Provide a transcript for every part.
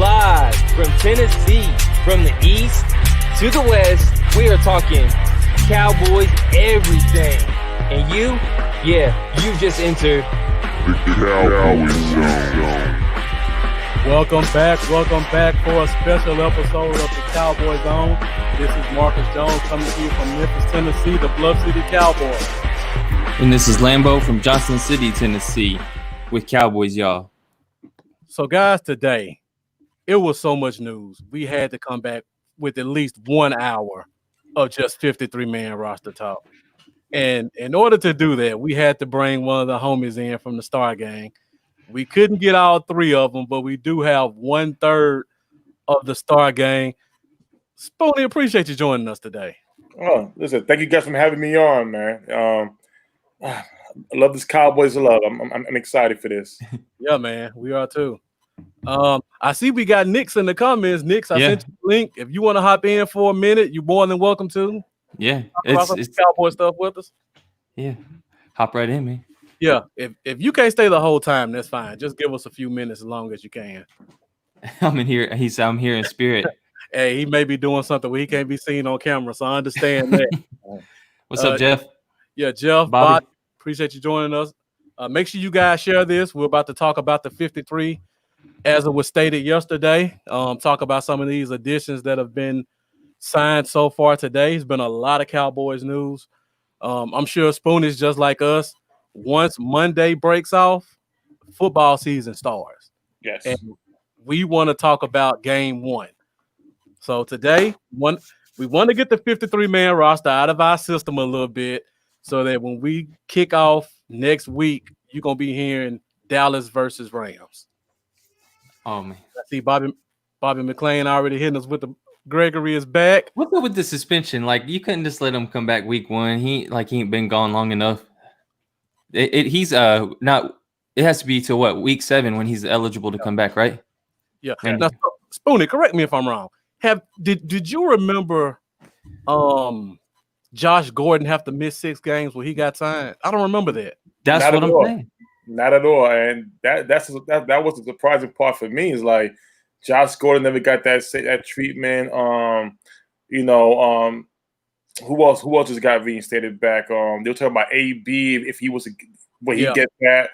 Live from Tennessee, from the east to the west, we are talking Cowboys everything. And you just entered the Cowboy Zone. Welcome back for a special episode of the Cowboy Zone. This is Marcus Jones coming to you from Memphis, Tennessee, the Bluff City Cowboys. And this is Lambo from Johnson City, Tennessee, with Cowboys, y'all. So, guys, today, it was so much news. We had to come back with at least 1 hour of just 53-man roster talk. And in order to do that, we had to bring one of the homies in from the Star Gang. We couldn't get all three of them, but we do have 1/3 of the Star Gang. Spoonie, appreciate you joining us today. Oh, listen, thank you guys for having me on, man. I love this Cowboys love. I'm excited for this. Yeah, man, we are too. I see we got Nix in the comments. Nix, I sent you the link. If you want to hop in for a minute, you're more than welcome to. Yeah, it's Cowboy stuff with us. Yeah, hop right in, man. Yeah, if you can't stay the whole time, that's fine. Just give us a few minutes as long as you can. I'm in here. I'm here in spirit. Hey, he may be doing something where he can't be seen on camera, so I understand that. What's up, Jeff? Yeah, Jeff, Bobby, appreciate you joining us. Make sure you guys share this. We're about to talk about the 53, as it was stated yesterday. Talk about some of these additions that have been signed so far today. It's been a lot of Cowboys news. I'm sure Spoon is just like us. Once Monday breaks off, football season starts. Yes. And we want to talk about game one. So today, we want to get the 53-man roster out of our system a little bit so that when we kick off next week, you're going to be hearing Dallas versus Rams. Oh, man. I see Bobby McClain already hitting us with the Gregory is back. What's up with the suspension? Like, you couldn't just let him come back week one. He ain't been gone long enough. He's not. It has to be to what, week 7 when he's eligible to come back, right? Yeah. Now, Spoonie, correct me if I'm wrong. Did you remember Josh Gordon have to miss 6 games when he got signed? I don't remember that. That's what I'm saying. Not at all. And that was the surprising part for me. Is like Josh Gordon never got that treatment. Who else just got reinstated back? They were talking about AB if he was when he get that.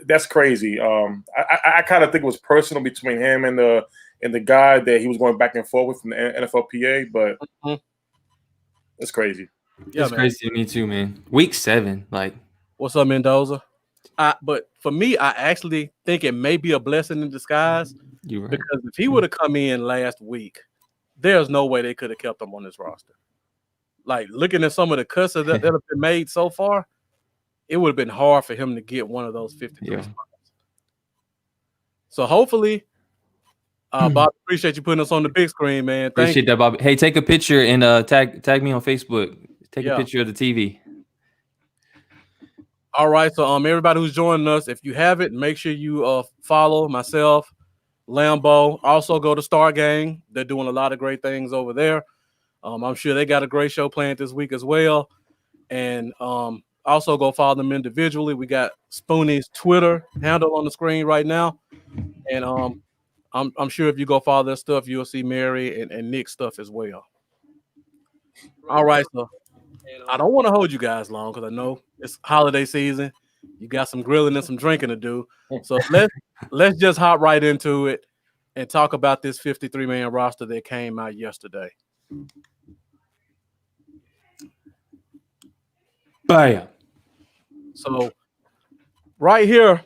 That's crazy. I kind of think it was personal between him and the guy that he was going back and forth with from the NFLPA, but it's crazy. Yeah, it's crazy to me too, man. Week 7, like, what's up, Mendoza? But for me, I actually think it may be a blessing in disguise. You're right. Because if he would have come in last week, there's no way they could have kept him on this roster. Like, looking at some of the cuts that have been made so far, it would have been hard for him to get one of those 53 spots. So hopefully, Bob, appreciate you putting us on the big screen, man. Appreciate that, Bobby. Hey, take a picture and tag me on Facebook. Take a picture of the TV. All right, so everybody who's joining us, if you haven't, make sure you follow myself, Lambo. Also go to Star Gang. They're doing a lot of great things over there. I'm sure they got a great show planned this week as well. And also go follow them individually. We got Spoonie's Twitter handle on the screen right now. And I'm sure if you go follow their stuff, you'll see Mary and Nick's stuff as well. All right, so I don't want to hold you guys long because I know it's holiday season. You got some grilling and some drinking to do. So let's just hop right into it and talk about this 53-man roster that came out yesterday. Bam. So right here,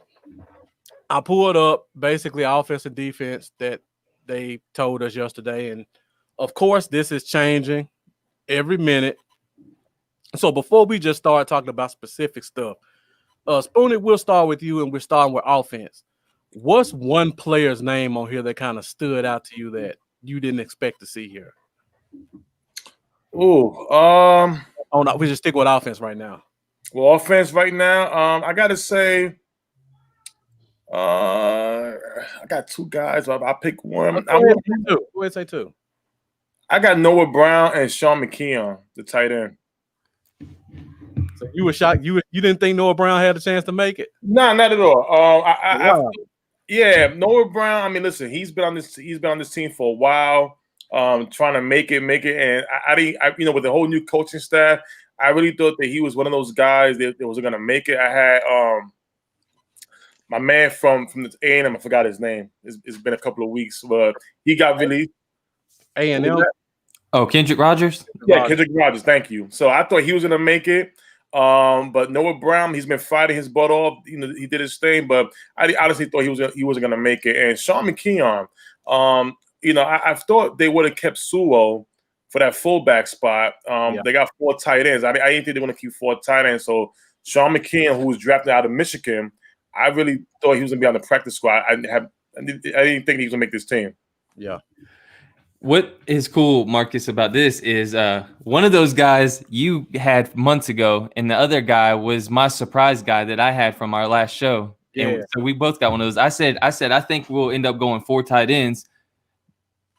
I pulled up basically offense and defense that they told us yesterday. And of course, this is changing every minute. So before we just start talking about specific stuff, Spoonie, we'll start with you, and we're starting with offense. What's one player's name on here that kind of stood out to you that you didn't expect to see here? Oh no, we just stick with offense right now. Well, offense right now, I gotta say, I got 2 guys. I'll pick one. Go ahead, say 2. I got Noah Brown and Sean McKeon, the tight end. So you were shocked. You didn't think Noah Brown had a chance to make it? No, not at all. Yeah, Noah Brown. I mean, listen, he's been on this team for a while, trying to make it, and with the whole new coaching staff, I really thought that he was one of those guys that was going to make it. I had my man from the A&M, I forgot his name. It's been a couple of weeks, but he got released. A&M. Oh, Kendrick Rogers? Yeah, Kendrick Rogers. Thank you. So I thought he was going to make it. But Noah Brown, he's been fighting his butt off. He did his thing, but I honestly thought he wasn't going to make it. And Sean McKeon, I thought they would have kept Suo for that fullback spot. They got 4 tight ends. I didn't think they were going to keep 4 tight ends. So Sean McKeon, who was drafted out of Michigan, I really thought he was going to be on the practice squad. I didn't think he was going to make this team. Yeah. What is cool, Marcus, about this is one of those guys you had months ago, and the other guy was my surprise guy that I had from our last show. Yeah. And so we both got one of those. I said, I think we'll end up going 4 tight ends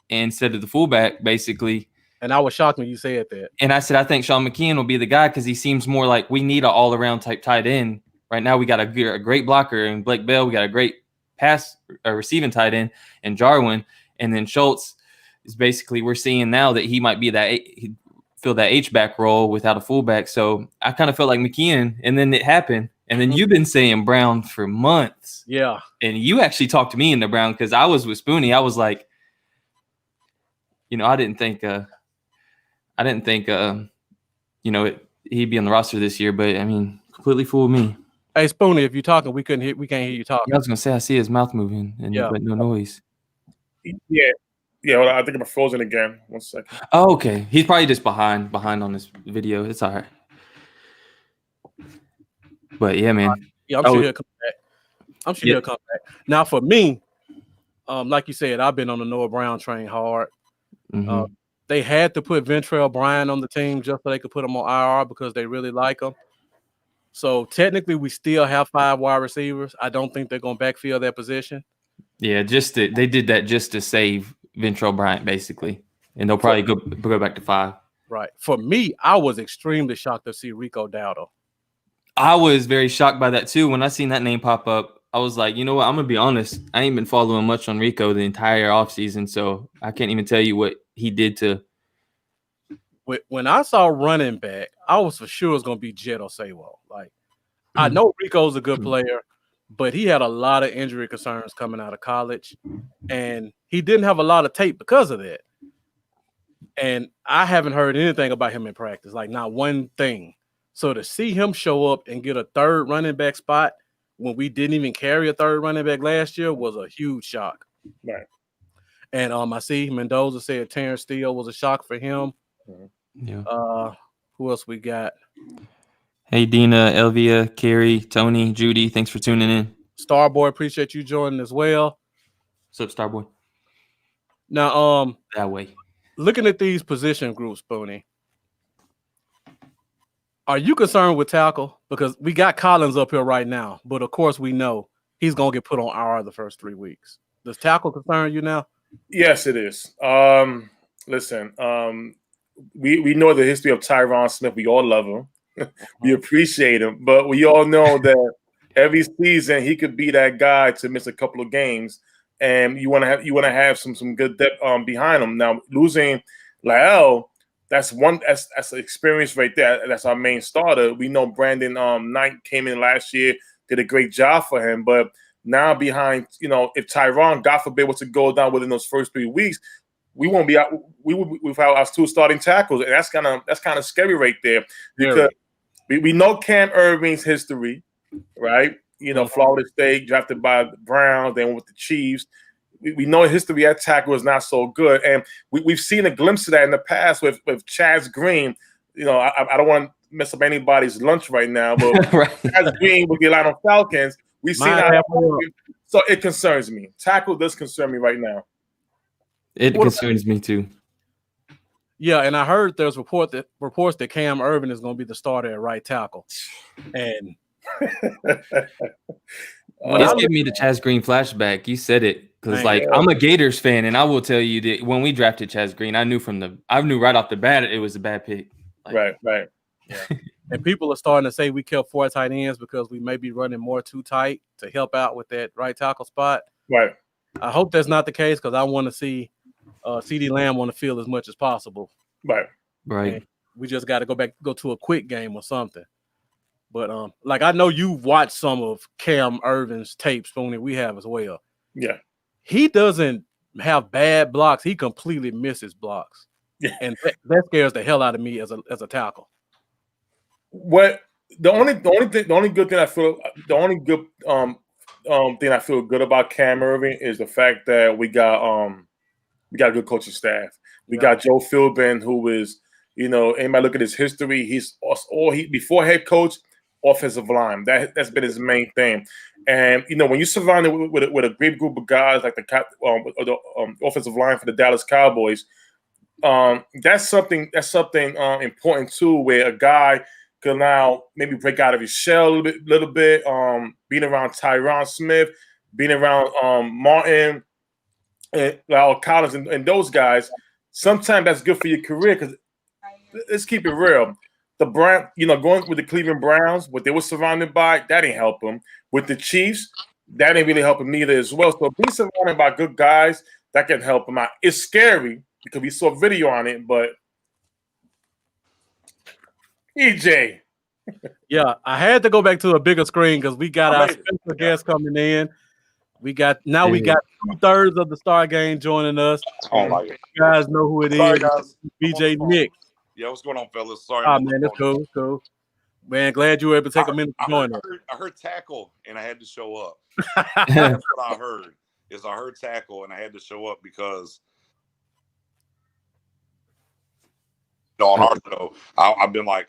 instead of the fullback, basically. And I was shocked when you said that. And I said, I think Sean McKeon will be the guy because he seems more like we need an all-around type tight end. Right now, we got a great blocker in Blake Bell. We got a great receiving tight end in Jarwin. And then Schultz is basically, we're seeing now that he might be he'd fill that H-back role without a fullback. So I kind of felt like McKeon, and then it happened. And then you've been saying Brown for months. Yeah. And you actually talked to me into Brown because I was with Spoonie. I was like, I didn't think he'd be on the roster this year, but I mean, completely fooled me. Hey, Spoonie, if you're talking, we can't hear you talking. I was gonna say I see his mouth moving but no noise. Yeah. Hold on, I think I'm frozen again. 1 second. Oh, okay. He's probably just behind on this video. It's all right. But yeah, man. Yeah, I'm sure he'll come back. He'll come back. Now, for me, like you said, I've been on the Noah Brown train hard. Mm-hmm. They had to put Ventrell Bryant on the team just so they could put him on IR because they really like him. So technically, we still have 5 wide receivers. I don't think they're going to backfill that position. Yeah, they did that just to save Ventrell Bryant, basically, and they'll probably go back to 5. Right. For me, I was extremely shocked to see Rico Dowdle. I was very shocked by that too. When I seen that name pop up, I was like, you know what? I'm gonna be honest. I ain't been following much on Rico the entire offseason, so I can't even tell you what he did to. When I saw running back, I was for sure it's gonna be Jet Osewo. Like, I know Rico's a good player, but he had a lot of injury concerns coming out of college, and he didn't have a lot of tape because of that. And I haven't heard anything about him in practice, like not one thing. So to see him show up and get a 3rd running back spot when we didn't even carry a 3rd running back last year was a huge shock. Right. And I see Mendoza said Terrence Steele was a shock for him. Yeah. Who else we got? Hey, Dina, Elvia, Carrie, Tony, Judy, thanks for tuning in. Starboy, appreciate you joining as well. What's up, Starboy? Now, that way. Looking at these position groups, Spoonie, are you concerned with tackle? Because we got Collins up here right now, but of course we know he's going to get put on IR the first 3 weeks. Does tackle concern you now? Yes, it is. Listen, we know the history of Tyron Smith. We all love him. We appreciate him, but we all know that every season he could be that guy to miss a couple of games, and you want to have some good depth behind him. Now losing Lael, that's an experience right there. That's our main starter. We know Brandon Knight came in last year, did a great job for him, but now behind, if Tyron, God forbid, was to go down within those first 3 weeks, we won't be out. We would without our 2 starting tackles, and that's kind of scary right there because we know Cam Irving's history, right? Florida State drafted by the Browns, then with the Chiefs. We know history at tackle is not so good, and we've seen a glimpse of that in the past with Chaz Green. I don't want to mess up anybody's lunch right now, but Chaz Green with the Atlanta Falcons, we've seen that. So it concerns me. Tackle does concern me right now. It concerns me too. Yeah, and I heard there's reports that Cam Irving is going to be the starter at right tackle, and it's giving me the Chaz Green flashback. You said it because, I'm a Gators fan, and I will tell you that when we drafted Chaz Green, I knew right off the bat it was a bad pick. Right. Yeah. And people are starting to say we kept 4 tight ends because we may be running more too tight to help out with that right tackle spot. Right. I hope that's not the case because I want to see CD Lamb on the field as much as possible. Right. And we just got to go to a quick game or something. But like I know you've watched some of Cam Irvin's tapes, Spoonie. We have as well. Yeah. He doesn't have bad blocks. He completely misses blocks. Yeah. And that scares the hell out of me as a tackle. What the only good thing I feel thing I feel good about Cam Irving is the fact that we got a good coaching staff. We got Joe Philbin, who is, anybody look at his history, he's before head coach, offensive line. That's been his main thing. And when you're surrounded with a great group of guys like the offensive line for the Dallas Cowboys, that's something important too, where a guy can now maybe break out of his shell a little bit. Being around Tyron Smith, being around Martin and Collins and those guys, sometimes that's good for your career because let's keep it real. The going with the Cleveland Browns, what they were surrounded by, that didn't help them. With the Chiefs, that didn't really help him neither as well. So being surrounded by good guys, that can help him out. It's scary because we saw video on it, but EJ. Yeah, I had to go back to a bigger screen because we got our special guest coming in. We got 2/3 of the Star Game joining us. I don't like it. You guys know who it Sorry, is. guys. BJ Nick. Yeah, what's going on, fellas? Sorry. Man, that's cool. Man, glad you were able to take a minute to join us. I heard tackle and I had to show up. That's what I heard. I heard tackle and I had to show up because on our show, I've been like,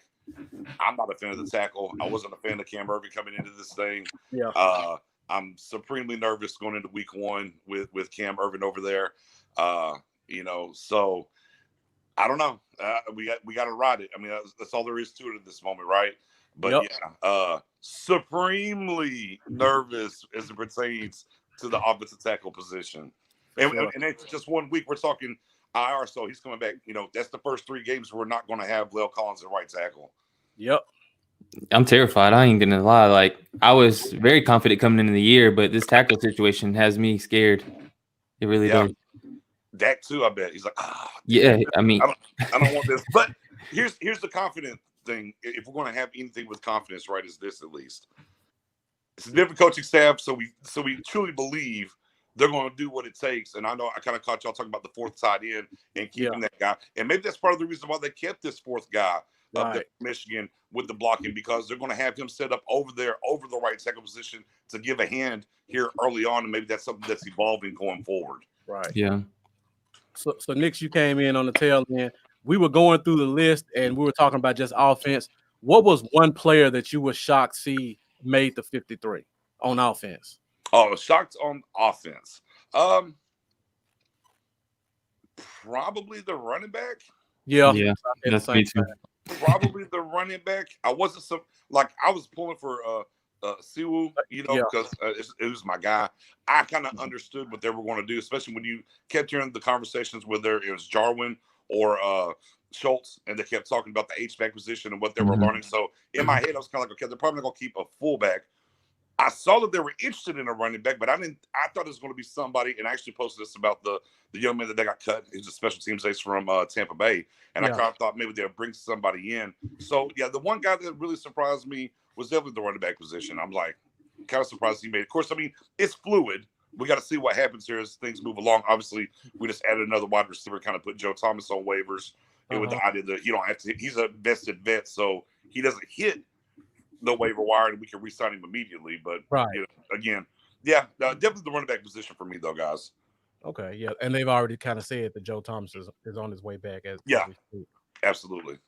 I'm not a fan of the tackle. I wasn't a fan of Cam Irving coming into this thing. Yeah. I'm supremely nervous going into week 1 with Cam Irving over there. So I don't know. We got to ride it. I mean, that's all there is to it at this moment, right? But supremely nervous as it pertains to the offensive tackle position. And it's just 1 week. We're talking IR, so he's coming back. That's the first 3 games we're not going to have Lel Collins at right tackle. Yep. I'm terrified. I ain't gonna lie. Like, I was very confident coming into the year, but this tackle situation has me scared. It really does. Dak too, I bet. He's like, yeah. I mean, I don't want this. But here's the confident thing. If we're going to have anything with confidence, right, is this at least. It's a different coaching staff, so we truly believe they're going to do what it takes. And I know I kind of caught y'all talking about the 4th tight end and keeping that guy. And maybe that's part of the reason why they kept this 4th guy up there in Michigan with the blocking, because they're going to have him set up over there, over the right tackle position to give a hand here early on. And maybe that's something that's evolving going forward. Right. Yeah. So Nix, you came in on the tail end. We were going through the list and we were talking about just offense. What was one player that you were shocked to see made the 53 on offense? Oh, shocked on offense. Probably the running back. Yeah. That's me too. Probably the running back. I wasn't I was pulling for Siwu, because it was my guy. I kind of understood what they were going to do, especially when you kept hearing the conversations whether it was Jarwin or Schultz, and they kept talking about the H-back position and what they were learning. So in my head, I was kind of like, okay, they're probably not going to keep a fullback. I saw that they were interested in a running back, but I thought it was going to be somebody, and I actually posted this about the young man that they got cut. He's a special teams ace from Tampa Bay, and I kind of thought maybe they'll bring somebody in. So, the one guy that really surprised me was definitely the running back position. I'm like, kind of surprised he made it. Of course, I mean, it's fluid. We got to see what happens here as things move along. Obviously, we just added another wide receiver, kind of put Joe Thomas on waivers with the idea that you don't have to. He's a vested vet, so he doesn't hit the waiver wire, and we can re-sign him immediately. But definitely the running back position for me, though, guys. Okay, yeah, and they've already kind of said that Joe Thomas is on his way back. Absolutely.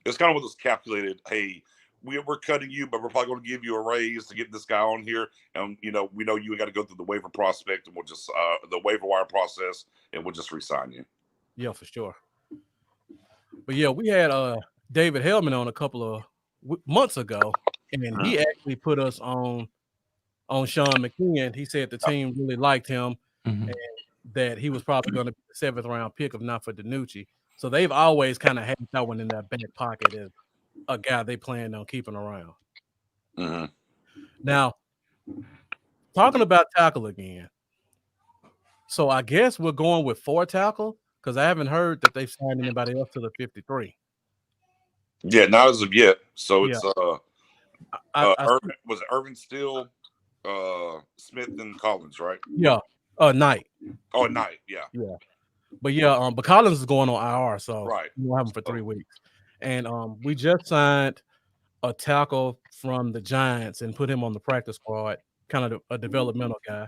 It's kind of what was calculated. Hey, we're cutting you, but we're probably going to give you a raise to get this guy on here, and we know you got to go through the waiver prospect, and we'll just the waiver wire process, and we'll just re-sign you. Yeah, for sure. But yeah, we had David Hellman on a couple of months ago, and he actually put us on Sean McKeon. He said the team really liked him and that he was probably going to be the 7th round pick if not for DiNucci. So they've always kind of had that one in their back pocket as a guy they plan on keeping around. Now, talking about tackle again. So I guess we're going with 4 tackle because I haven't heard that they've signed anybody else to the 53. Yeah, not as of yet. So Yeah. it's Irvin, was it Irvin Steele, Smith and Collins, right? Yeah. Knight. Oh, Knight, yeah. Yeah. But yeah, but Collins is going on IR, so Right. we'll have him for 3 weeks. And we just signed a tackle from the Giants and put him on the practice squad, kind of a developmental guy.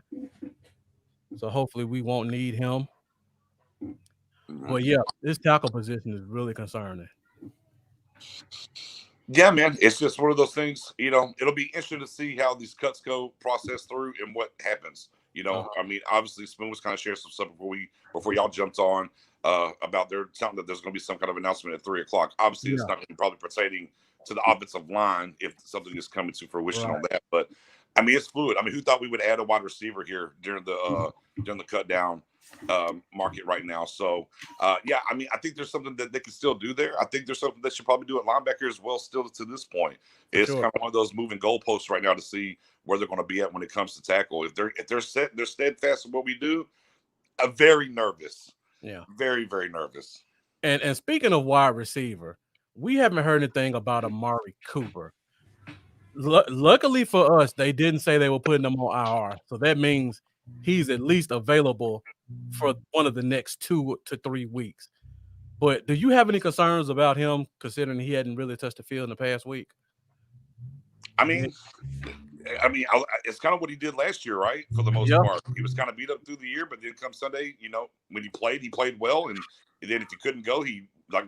So hopefully we won't need him. But yeah, this tackle position is really concerning. Yeah, man, it's just one of those things. It'll be interesting to see how these cuts go process through and what happens. I mean, obviously, Spoon was kind of sharing some stuff before y'all jumped on about their telling that there's going to be some kind of announcement at 3:00. Obviously, it's not going to be probably pertaining to the offensive line if something is coming to fruition on that. But I mean, it's fluid. I mean, who thought we would add a wide receiver here during the cut down market right now? So yeah, I mean, I think there's something that they can still do there. I think there's something they should probably do at linebacker as well. Still to this point, it's kind of one of those moving goalposts right now to see where they're going to be at when it comes to tackle. If they're steadfast in what we do, very nervous. Yeah, very, very nervous. And speaking of wide receiver, we haven't heard anything about Amari Cooper. Luckily for us, they didn't say they were putting him on IR, so that means he's at least available for one of the next 2 to 3 weeks. But do you have any concerns about him, considering he hadn't really touched the field in the past week? I mean, it's kind of what he did last year, right? For the most part, he was kind of beat up through the year, but then come Sunday, when he played well, and then if he couldn't go, he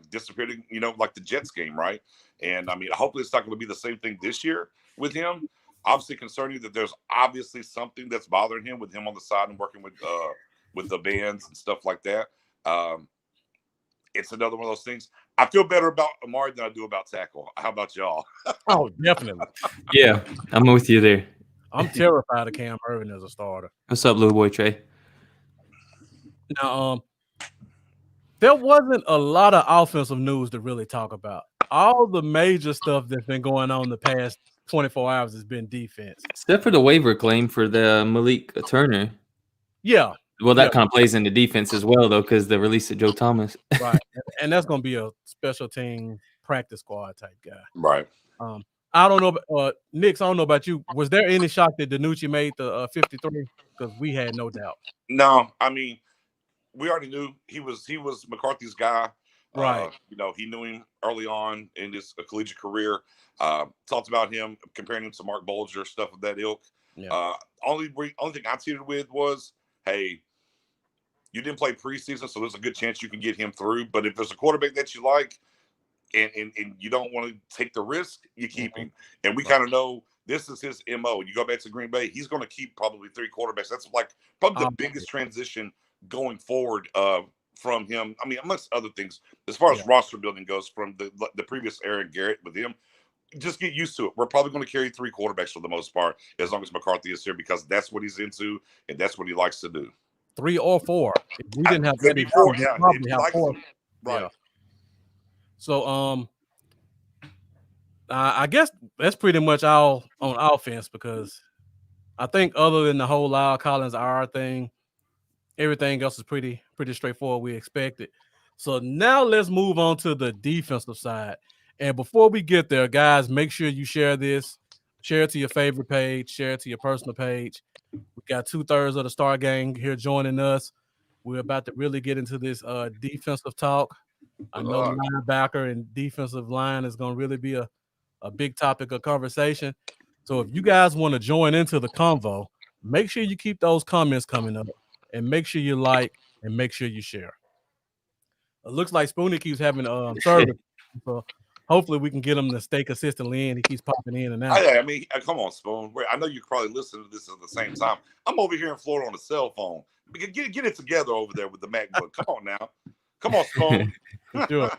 disappeared, like the Jets game, right? And I mean, hopefully it's not going to be the same thing this year with him. Obviously, concerning that there's obviously something that's bothering him with him on the side and working with the bands and stuff like that. It's another one of those things. I feel better about Amari than I do about tackle. How about y'all? Oh, definitely. Yeah, I'm with you there. I'm terrified of Cam Irvin as a starter. What's up, little boy Trey? Now, there wasn't a lot of offensive news to really talk about. All the major stuff that's been going on the past 24 hours has been defense. Except for the waiver claim for the Malik Turner. Yeah. Well, that kind of plays into defense as well, though, because the release of Joe Thomas. Right. And that's going to be a special team practice squad type guy. Right. I don't know. Nix, I don't know about you. Was there any shock that DiNucci made the 53? Because we had no doubt. No, I mean, we already knew he was McCarthy's guy. Right. He knew him early on in his collegiate career. Talked about him, comparing him to Mark Bolger, stuff of that ilk. Yeah. Only thing I teetered with was, hey, you didn't play preseason, so there's a good chance you can get him through. But if there's a quarterback that you like and you don't want to take the risk, you keep him. And we kind of know this is his MO. You go back to Green Bay, he's going to keep probably 3 quarterbacks. That's probably the biggest transition going forward from him. I mean, amongst other things, as far as roster building goes, from the previous Aaron Garrett with him, just get used to it. We're probably going to carry 3 quarterbacks for the most part, as long as McCarthy is here, because that's what he's into and that's what he likes to do. 3 or 4. If we didn't have maybe 4. Yeah, probably have 4. Right. Yeah. So I guess that's pretty much all on offense, because I think other than the whole Lyle Collins IR thing, everything else is pretty straightforward. We expected. So now let's move on to the defensive side. And before we get there, guys, make sure you share this. Share it to your favorite page. Share it to your personal page. We got 2/3 of the Star Gang here joining us. We're about to really get into this defensive talk. I know linebacker and defensive line is going to really be a big topic of conversation. So if you guys want to join into the convo, make sure you keep those comments coming up, and make sure you like and make sure you share. It looks like Spoonie keeps having service, so hopefully we can get him to stay consistently in. He keeps popping in and out. I mean, come on, Spoon. I know you probably listen to this at the same time. I'm over here in Florida on a cell phone. Get it together over there with the MacBook. Come on now. Come on, Spoon. Sure.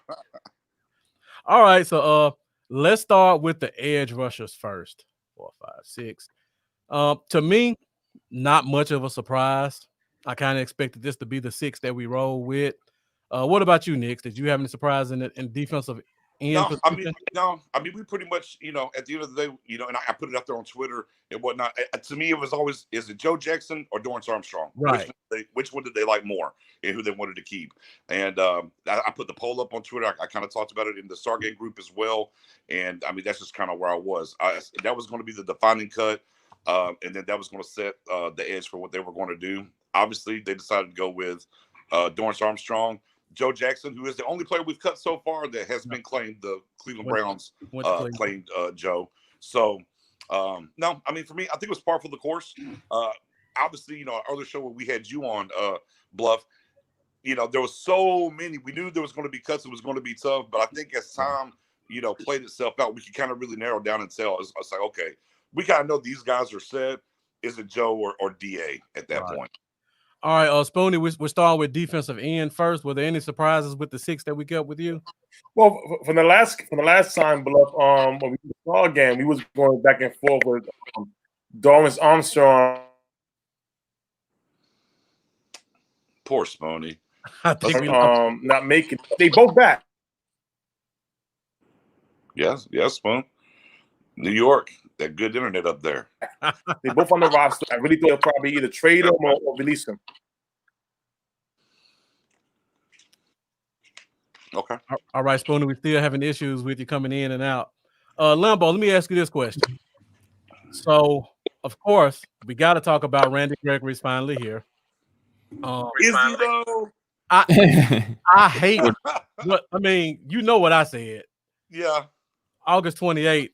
All right, so let's start with the edge rushers first. 4, 5, 6. To me, not much of a surprise. I kind of expected this to be the 6 that we roll with. What about you, Nick? Did you have any surprise in defensive Ian position? We pretty much, at the end of the day, and I put it out there on Twitter and whatnot. To me, it was always, is it Joe Jackson or Dorrance Armstrong? Right. Which one did they like more and who they wanted to keep? And I put the poll up on Twitter. I kind of talked about it in the Stargate group as well. And I mean, that's just kind of where I was. That was going to be the defining cut. And then that was going to set the edge for what they were going to do. Obviously, they decided to go with Dorrance Armstrong. Joe Jackson, who is the only player we've cut so far that has been claimed. The Cleveland Browns claimed Joe. So, no, I mean, for me, I think it was par for the course. Obviously, our other show where we had you on, Bluff, there was so many. We knew there was going to be cuts. It was going to be tough. But I think as time, played itself out, we could kind of really narrow down and tell. It's like, okay, we kind of know these guys are set. Is it Joe or DA at that point? All right, Spoony, we're starting with defensive end first. Were there any surprises with the 6 that we got with you? Well, from the last time, Bluff, when we saw again, we was going back and forth with Dorrance Armstrong. Poor Spoony. I think not making. They both back. Yes, Spoon. New York, that good internet up there. They both on the roster. I really thought they'll probably either trade them or release them. Okay. All right, Spooner, we still having issues with you coming in and out. Lambo, let me ask you this question. So, of course, we got to talk about Randy Gregory's finally here. Is he though? I hate what I mean. You know what I said. Yeah. August 28th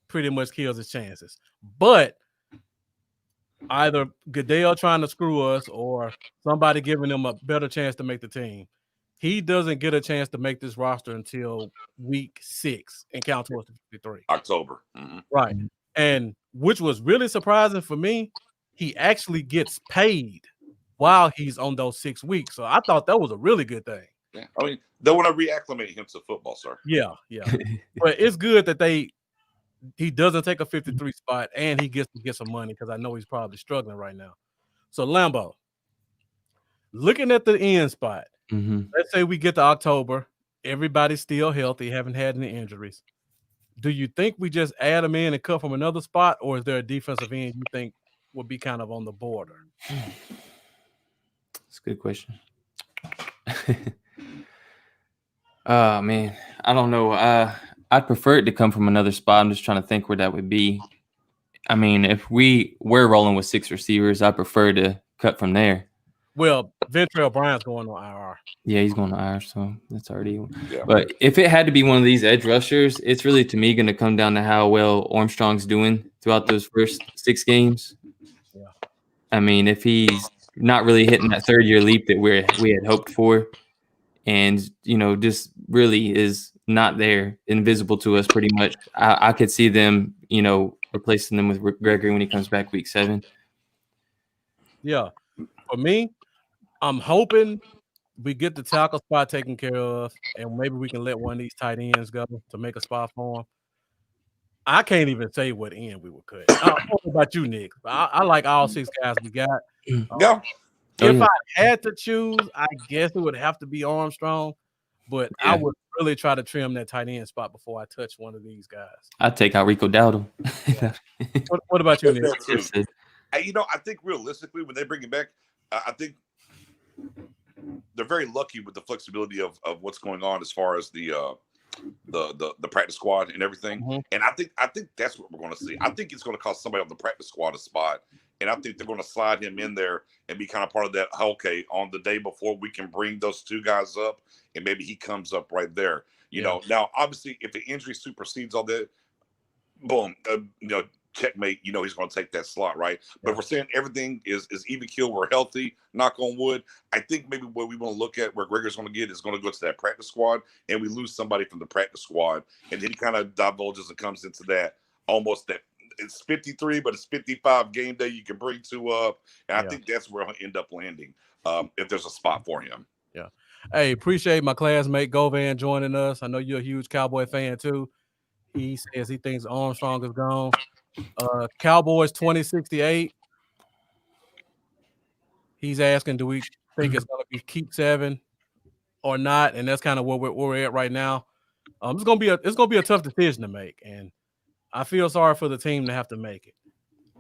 pretty much kills his chances. But either Goodell trying to screw us or somebody giving him a better chance to make the team. He doesn't get a chance to make this roster until week 6 and count towards the 53. October. Mm-hmm. Right. And which was really surprising for me, he actually gets paid while he's on those 6 weeks. So I thought that was a really good thing. Yeah. I mean, they want to reacclimate him to football, sir. Yeah. But it's good that he doesn't take a 53 spot and he gets to get some money because I know he's probably struggling right now. So Lambo, looking at the end spot, let's say we get to October, everybody's still healthy, haven't had any injuries. Do you think we just add them in and cut from another spot, or is there a defensive end you think would be kind of on the border? That's a good question. Oh, man. I don't know. I'd prefer it to come from another spot. I'm just trying to think where that would be. I mean, if we were rolling with 6 receivers, I prefer to cut from there. Well, Ventrell Bryant's going on IR. Yeah, he's going to IR, so that's already. Yeah. But if it had to be one of these edge rushers, it's really, to me, going to come down to how well Armstrong's doing throughout those first 6 games. Yeah. I mean, if he's not really hitting that third-year leap that we had hoped for, and just really is not there, invisible to us pretty much, I could see them, replacing them with Gregory when he comes back week 7. Yeah. For me, I'm hoping we get the tackle spot taken care of, and maybe we can let one of these tight ends go to make a spot for him. I can't even say what end we would cut. I don't know about you, Nick. I like all 6 guys we got. Yeah. If I had to choose, I guess it would have to be Armstrong, but I would really try to trim that tight end spot before I touch one of these guys. I'd take out Rico Dowdle. What about you, Nick? I think realistically, when they bring it back, I think they're very lucky with the flexibility of what's going on as far as the practice squad and everything. Mm-hmm. And I think that's what we're going to see. I think it's going to cost somebody on the practice squad a spot. And I think they're going to slide him in there and be kind of part of that. Okay, on the day before, we can bring those 2 guys up, and maybe he comes up right there. You know, now obviously, if the injury supersedes all that, boom, checkmate. He's going to take that slot, right? But if we're saying everything is even keel, we're healthy, knock on wood. I think maybe what we want to look at where Gregor's going to get is going to go to that practice squad, and we lose somebody from the practice squad, and then he kind of divulges and comes into that almost that. It's 53, but it's 55 game day. You can bring 2 up, and I think that's where he'll end up landing if there's a spot for him. Yeah. Hey, appreciate my classmate Govan joining us. I know you're a huge Cowboy fan too. He says he thinks Armstrong is gone. Cowboys 2068. He's asking, do we think it's going to be keep 7 or not? And that's kind of where we're at right now. It's gonna be a tough decision to make, and I feel sorry for the team to have to make it.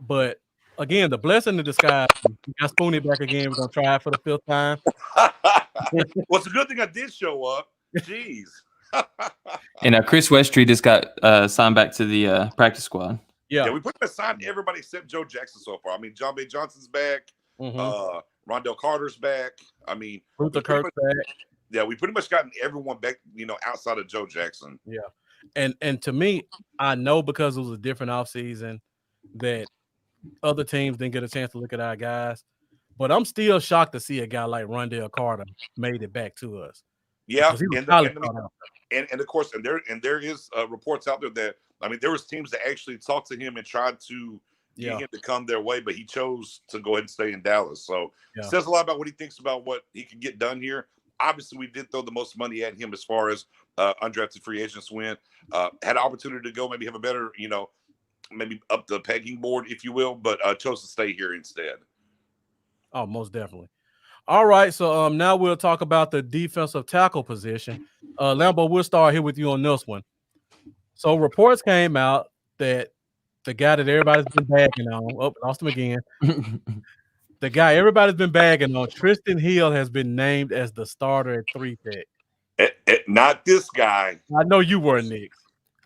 But again, the blessing in disguise, we got Spoonie back again. We're gonna try it for the 5th time. Well, it's a good thing I did show up. Jeez. And Chris Westry just got signed back to the practice squad. Yeah, we pretty much signed everybody except Joe Jackson so far. I mean, John B. Johnson's back. Rondell Carter's back. I mean, Luther Kirk's back. Yeah, we pretty much gotten everyone back, outside of Joe Jackson. Yeah. And to me, I know because it was a different offseason that other teams didn't get a chance to look at our guys. But I'm still shocked to see a guy like Rondell Carter made it back to us. Yeah, and of course, there is reports out there that there was teams that actually talked to him and tried to get him to come their way, but he chose to go ahead and stay in Dallas. So it says a lot about what he thinks about what he can get done here. Obviously, we did throw the most money at him as far as undrafted free agents went. Had an opportunity to go, maybe have a better, maybe up the pegging board, if you will, but chose to stay here instead. Oh, most definitely. All right, so now we'll talk about the defensive tackle position. Lambo, we'll start here with you on this one. So reports came out that the guy that everybody's been bagging on, lost him again. The guy everybody's been bagging on, Tristan Hill, has been named as the starter at 3 pick. Not this guy. I know you were, Nick.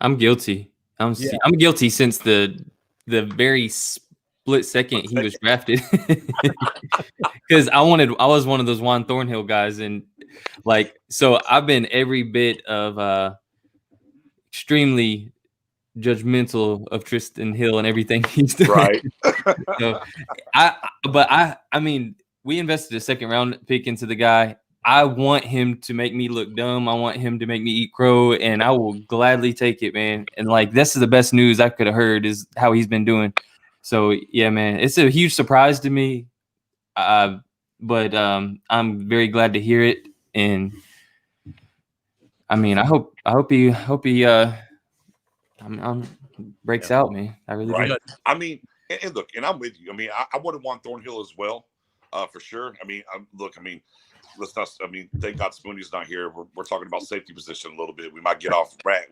I'm guilty. I'm guilty since the very split second he was drafted. Because I was one of those Juan Thornhill guys, and so I've been every bit of extremely judgmental of Tristan Hill and everything he's doing. Right. So I mean, we invested a 2nd round pick into the guy. I want him to make me look dumb. I want him to make me eat crow, and I will gladly take it, man. And this is the best news I could have heard is how he's been doing. So yeah, man, it's a huge surprise to me. But I'm very glad to hear it, and I mean, I hope he breaks out, man. I really do. I mean, and look, and I'm with you. I mean, I would have won Thornhill as well, for sure. I mean, let's not. I mean, thank God Spoonie's not here. We're talking about safety position a little bit. We might get off track.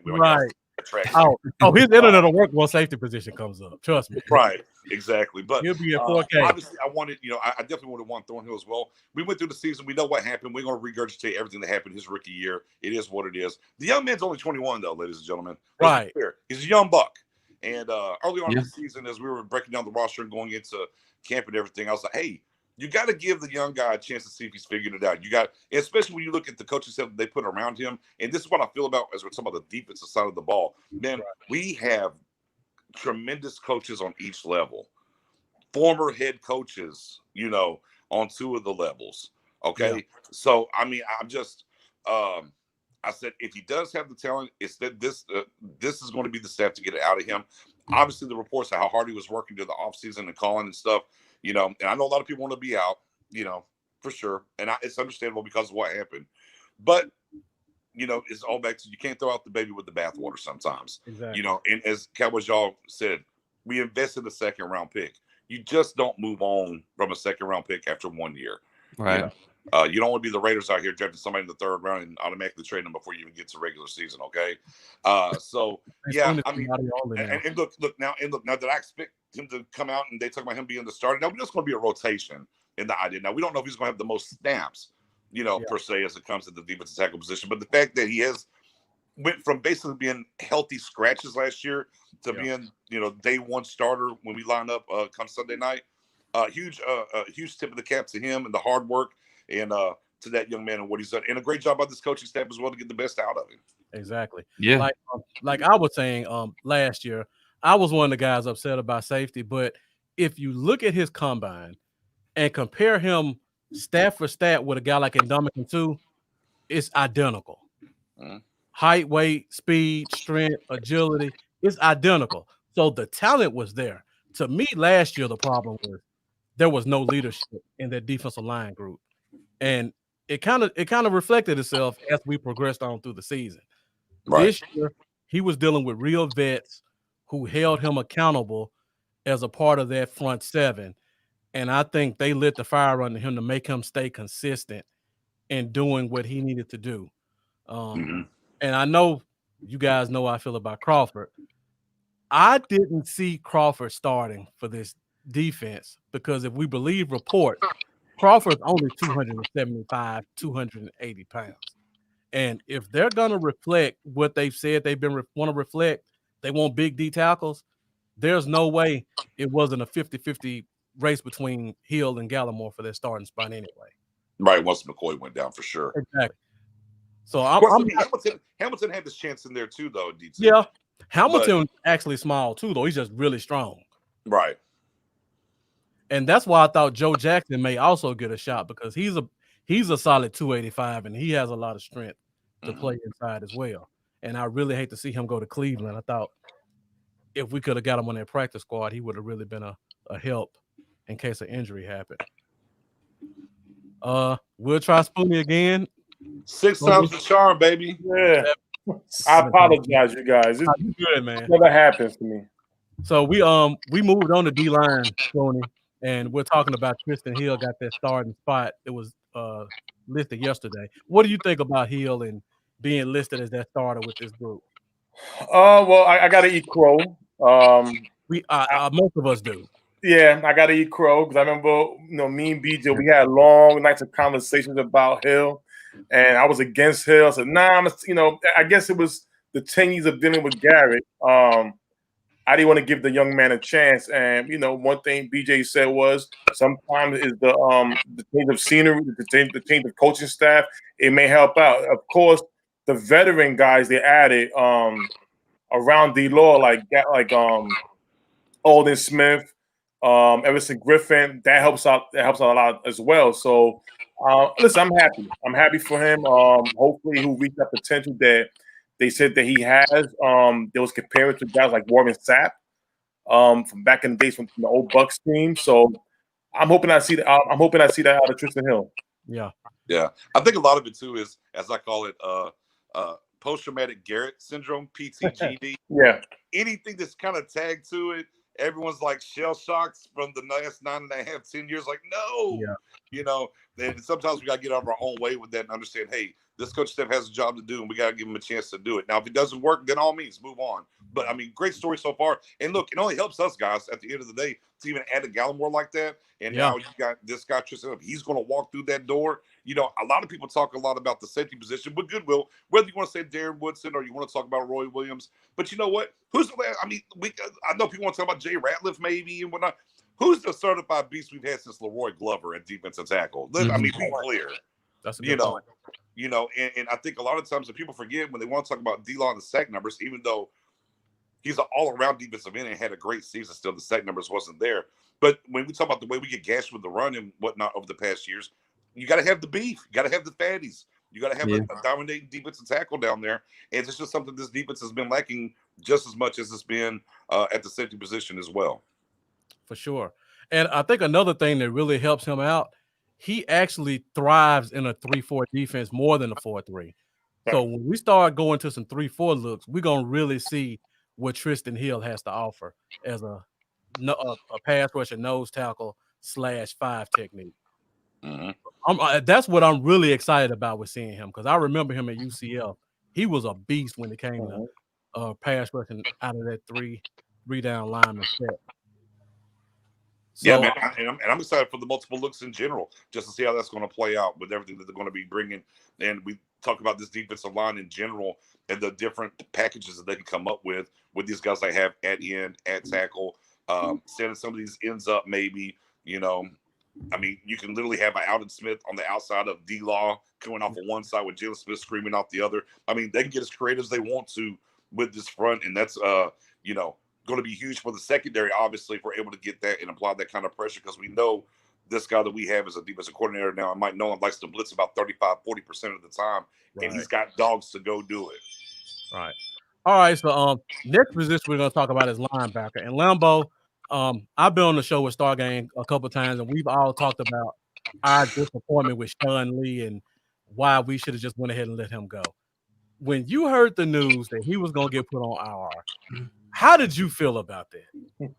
Track. His internet will work when safety position comes up. Trust me. Right. Exactly. But he'll be at 4K. Obviously, I wanted. I definitely would have won Thornhill as well. We went through the season. We know what happened. We're going to regurgitate everything that happened his rookie year. It is what it is. The young man's only 21, though, ladies and gentlemen. Right. He's a young buck. And early on in the season, as we were breaking down the roster and going into camp and everything, I was like, hey, you got to give the young guy a chance to see if he's figured it out. Especially when you look at the coaching staff that they put around him. And this is what I feel about as we're talking about the defensive side of the ball. Man, we have tremendous coaches on each level. Former head coaches, on 2 of the levels. Okay. Yeah. So, I mean, I'm just, I said, if he does have the talent, it's that this is going to be the staff to get it out of him. Obviously, the reports of how hard he was working during the offseason and calling and stuff. And I know a lot of people want to be out, for sure. And it's understandable because of what happened. But, it's all back to you can't throw out the baby with the bathwater sometimes. Exactly. And as Cowboys y'all said, we invested a 2nd round pick. You just don't move on from a 2nd round pick after 1 year. Right. You don't want to be the Raiders out here drafting somebody in the 3rd round and automatically trading them before you even get to regular season. Okay. So yeah, I mean, and look now that I expect him to come out and they talk about him being the starter. Now we're just going to be a rotation in the idea. Now we don't know if he's going to have the most snaps, per se, as it comes to the defensive tackle position. But the fact that he went from basically being healthy scratches last year to being, day 1 starter when we line up come Sunday night, huge tip of the cap to him and the hard work. And to that young man and what he's done, and a great job by this coaching staff as well to get the best out of him. Exactly. Yeah. Like I was saying last year, I was one of the guys upset about safety. But if you look at his combine and compare him stat for stat with a guy like Ndamukong Suh, it's identical. Height, weight, speed, strength, agility, it's identical. So the talent was there. To me, last year the problem was there was no leadership in that defensive line group. And it kind of reflected itself as we progressed on through the season. Right. This year, he was dealing with real vets who held him accountable as a part of that front 7. And I think they lit the fire under him to make him stay consistent in doing what he needed to do. And I know you guys know how I feel about Crawford. I didn't see Crawford starting for this defense because if we believe reports, Crawford's only 275, 280 pounds. And if they're going to reflect what they've said they've been want to reflect, they want big D tackles, there's no way it wasn't a 50-50 race between Hill and Gallimore for their starting spot anyway. Right, once McCoy went down for sure. Exactly. So Of course, I mean, Hamilton had this chance in there too, though. DT. Yeah, Hamilton's actually small too, though. He's just really strong. Right. And that's why I thought Joe Jackson may also get a shot because he's a solid 285 and he has a lot of strength to play inside as well. And I really hate to see him go to Cleveland. I thought if we could have got him on that practice squad, he would have really been a help in case an injury happened. We'll try Spoonie again. 6 times the charm, baby. Yeah. I apologize, you guys. It's good, man. Never happens to me. So we moved on to D-line, Spoonie, and we're talking about Tristan Hill got that starting spot. It was listed yesterday. What do you think about Hill and being listed as that starter with this group? Well, I got to eat crow. Most of us do. Yeah, I got to eat crow because I remember, me and BJ, we had long nights of conversations about Hill, and I was against Hill. I said, nah, I guess it was the 10 years of dealing with Garrett. I didn't want to give the young man a chance, and one thing BJ said was sometimes is the change of scenery, the change of coaching staff, it may help out. Of course, the veteran guys they added around D-Law like Alden Smith, Everson Griffin, that helps out a lot as well. So listen, I'm happy. I'm happy for him. Hopefully he'll reach that potential that they said that he has. There was comparing to guys like Warren Sapp from back in the days from the old Bucks team. So I'm hoping I see that. I'm hoping I see that out of Tristan Hill. Yeah. I think a lot of it too is, as I call it, post-traumatic Garrett syndrome, PTGD. Yeah. Anything that's kind of tagged to it, everyone's like shell shocked from the last 9.5, 10 years. Like, no, and sometimes we got to get out of our own way with that and understand, hey, this coach staff has a job to do and we got to give him a chance to do it. Now, if it doesn't work, then all means move on. But I mean, great story so far. And look, it only helps us guys at the end of the day to even add a Gallimore like that. And now you got this guy, Tristan, he's going to walk through that door. A lot of people talk a lot about the safety position, but goodwill, whether you want to say Darren Woodson or you want to talk about Roy Williams. But you know what? Who's the last? I mean, I know people want to talk about Jay Ratliff maybe and whatnot. Who's the certified beast we've had since Leroy Glover at defensive tackle? I mean, be clear. That's a good point. And I think a lot of times that people forget when they want to talk about D-Law and the sack numbers, even though he's an all-around defensive end and had a great season, still the sack numbers wasn't there. But when we talk about the way we get gashed with the run and whatnot over the past years, you got to have the beef. You got to have the fatties. You got to have a dominating defensive tackle down there. And it's just something this defense has been lacking just as much as it's been at the safety position as well. For sure. And I think another thing that really helps him out, he actually thrives in a 3-4 defense more than a 4-3. So when we start going to some 3-4 looks, we're going to really see what Tristan Hill has to offer as a pass rusher nose tackle /5 technique. That's what I'm really excited about with seeing him because I remember him at UCF. He was a beast when it came to pass rushing out of that three down lineman set. So, man, and I'm excited for the multiple looks in general, just to see how that's going to play out with everything that they're going to be bringing. And we talk about this defensive line in general and the different packages that they can come up with these guys they have at end, at tackle, setting some of these ends up maybe, I mean, you can literally have an Alden Smith on the outside of D-Law coming off of one side with Jalen Smith screaming off the other. I mean, they can get as creative as they want to with this front, and that's, going to be huge for the secondary, obviously, if we're able to get that and apply that kind of pressure because we know this guy that we have as a defensive coordinator now, and Mike Nolan likes to blitz about 35-40% of the time, and he's got dogs to go do it. Right. All right, so next position we're going to talk about is linebacker. And Lambo, I've been on the show with Star Gang a couple of times, and we've all talked about our disappointment with Sean Lee and why we should have just went ahead and let him go. When you heard the news that he was going to get put on IR, how did you feel about that?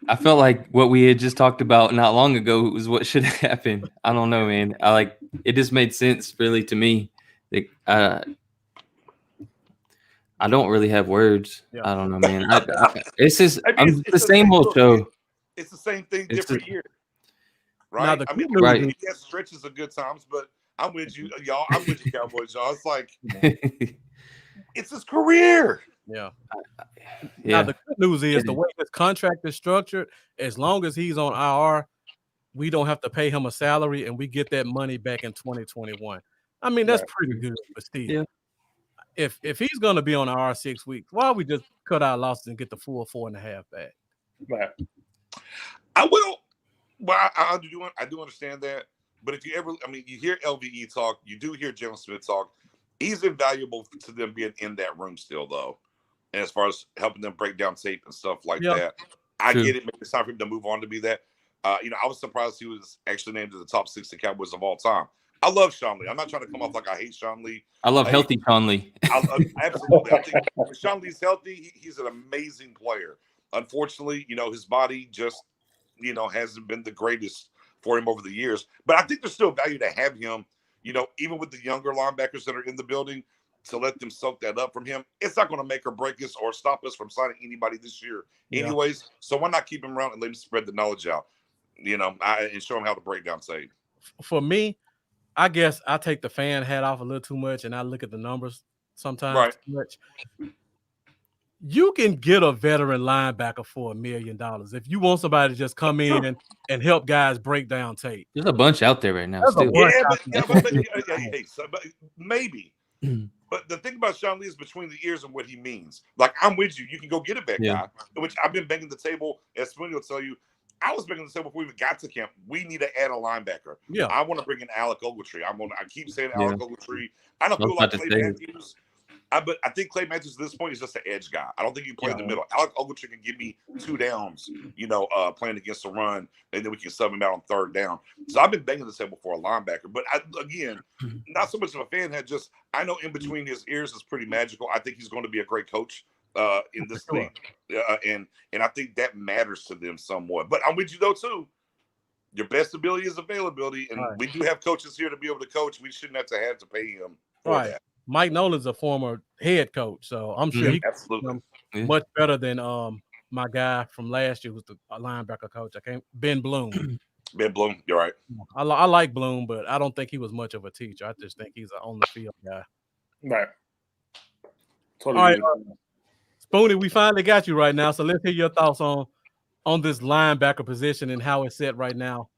I felt like what we had just talked about not long ago was what should have happened. I don't know, man. It just made sense really to me. I don't really have words. Yeah. I don't know, man. It's just I mean, the same old show. It's the same thing, It's different just- year, Now, right? the I mean, good news Right. is- he has stretches of good times, but I'm with you, y'all. I'm with you, Cowboys, y'all. It's like it's his career. yeah. Yeah. Now, the good news is It the is. way his contract is structured, as long as he's on IR, we don't have to pay him a salary and we get that money back in 2021. I mean, that's pretty good, but still. Yeah. If he's going to be on IR 6 weeks, why don't we just cut our losses and get the full 4.5 back? Right. I will. Well, I do understand that. But if you ever, I mean, you hear LVE talk, you do hear Jalen Smith talk. He's invaluable to them being in that room still, though. And as far as helping them break down tape and stuff like Yeah. that, I True. get it. Maybe it's time for him to move on to be that. I was surprised he was actually named to the top 60 Cowboys of all time. I love Sean Lee. I'm not trying to come off like I hate Sean Lee. I love healthy Sean Lee. Absolutely. I think when Sean Lee's healthy, he's an amazing player. Unfortunately, his body just, hasn't been the greatest for him over the years. But I think there's still value to have him, even with the younger linebackers that are in the building, to let them soak that up from him. It's not going to make or break us or stop us from signing anybody this year anyways. So why not keep him around and let him spread the knowledge out, and show him how to break down tape. For me, I guess I take the fan hat off a little too much and I look at the numbers sometimes Right. too much. You can get a veteran linebacker for $1 million if you want somebody to just come in and help guys break down tape. There's a bunch out there right now. There's a Still. But maybe. But the thing about Sean Lee is between the ears and what he means. Like, I'm with you. You can go get a vet guy, which I've been banging the table. As Spoony will tell you, I was banging the table before we even got to camp. We need to add a linebacker. Yeah. I want to bring in Alec Ogletree. I keep saying Alec Ogletree. I don't feel like Clay Matthews. But I think Clay Matthews at this point is just an edge guy. I don't think he can play in the middle. Alec Ogletree can give me 2 downs, playing against the run, and then we can sub him out on 3rd down. So I've been banging the table for a linebacker. But again, not so much of a fan head. Just I know in between his ears is pretty magical. I think he's going to be a great coach in this league, and I think that matters to them somewhat. But I'm with you though too. Your best ability is availability, and we do have coaches here to be able to coach. We shouldn't have to pay him for that. Mike Nolan's a former head coach, so I'm sure he's much better than my guy from last year, who's the linebacker coach. Ben Bloom. Ben Bloom, you're right. I like Bloom, but I don't think he was much of a teacher. I just think he's an on the field guy. Right. Totally. All right, Spoony, we finally got you right now, so let's hear your thoughts on this linebacker position and how it's set right now.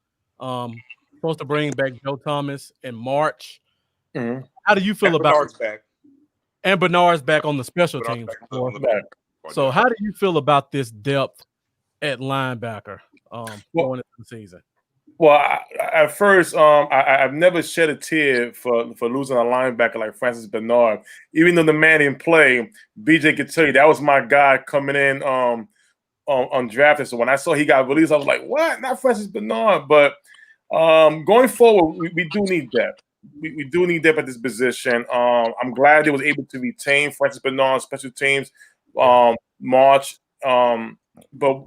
Supposed to bring back Joe Thomas in March. Mm-hmm. How do you feel about Bernard's back? And Bernard's back on the special teams. So how do you feel about this depth at linebacker going into the season? Well, at first, I've never shed a tear for losing a linebacker like Francis Bernard. Even though the man didn't play, BJ could tell you that was my guy coming in undrafted. So when I saw he got released, I was like, what? Not Francis Bernard. But going forward, we do need depth. We do need depth at this position. I'm glad they was able to retain Francis Bernard special teams March. But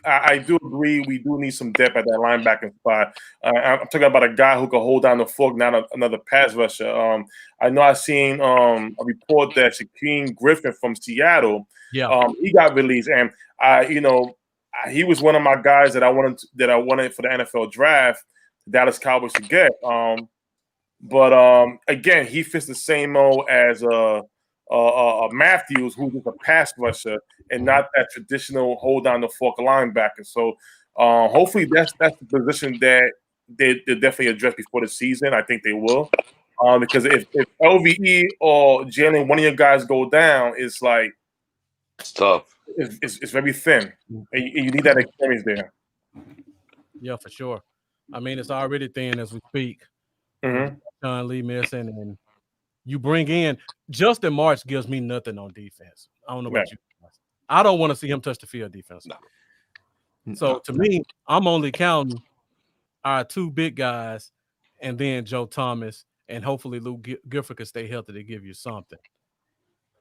I do agree we do need some depth at that linebacking spot. I'm talking about a guy who can hold down the fork, not another pass rusher. I know I've seen a report that Shaquem Griffin from Seattle, he got released, and he was one of my guys that I wanted for the NFL draft. The Dallas Cowboys to get. But again, he fits the same mold as Matthews, who's just a pass rusher and not that traditional hold down the fork linebacker. So hopefully that's the position that they definitely address before the season. I think they will, because if LVE or Jalen, one of your guys go down, it's like it's tough. It's very thin, and you need that experience there. Yeah, for sure. I mean, it's already thin as we speak. Mm-hmm. Sean Lee missing, and you bring in Justin March gives me nothing on defense. I don't know about you guys. I don't want to see him touch the field defense. No. So to me, I'm only counting our 2 big guys and then Joe Thomas, and hopefully Luke Gifford can stay healthy to give you something.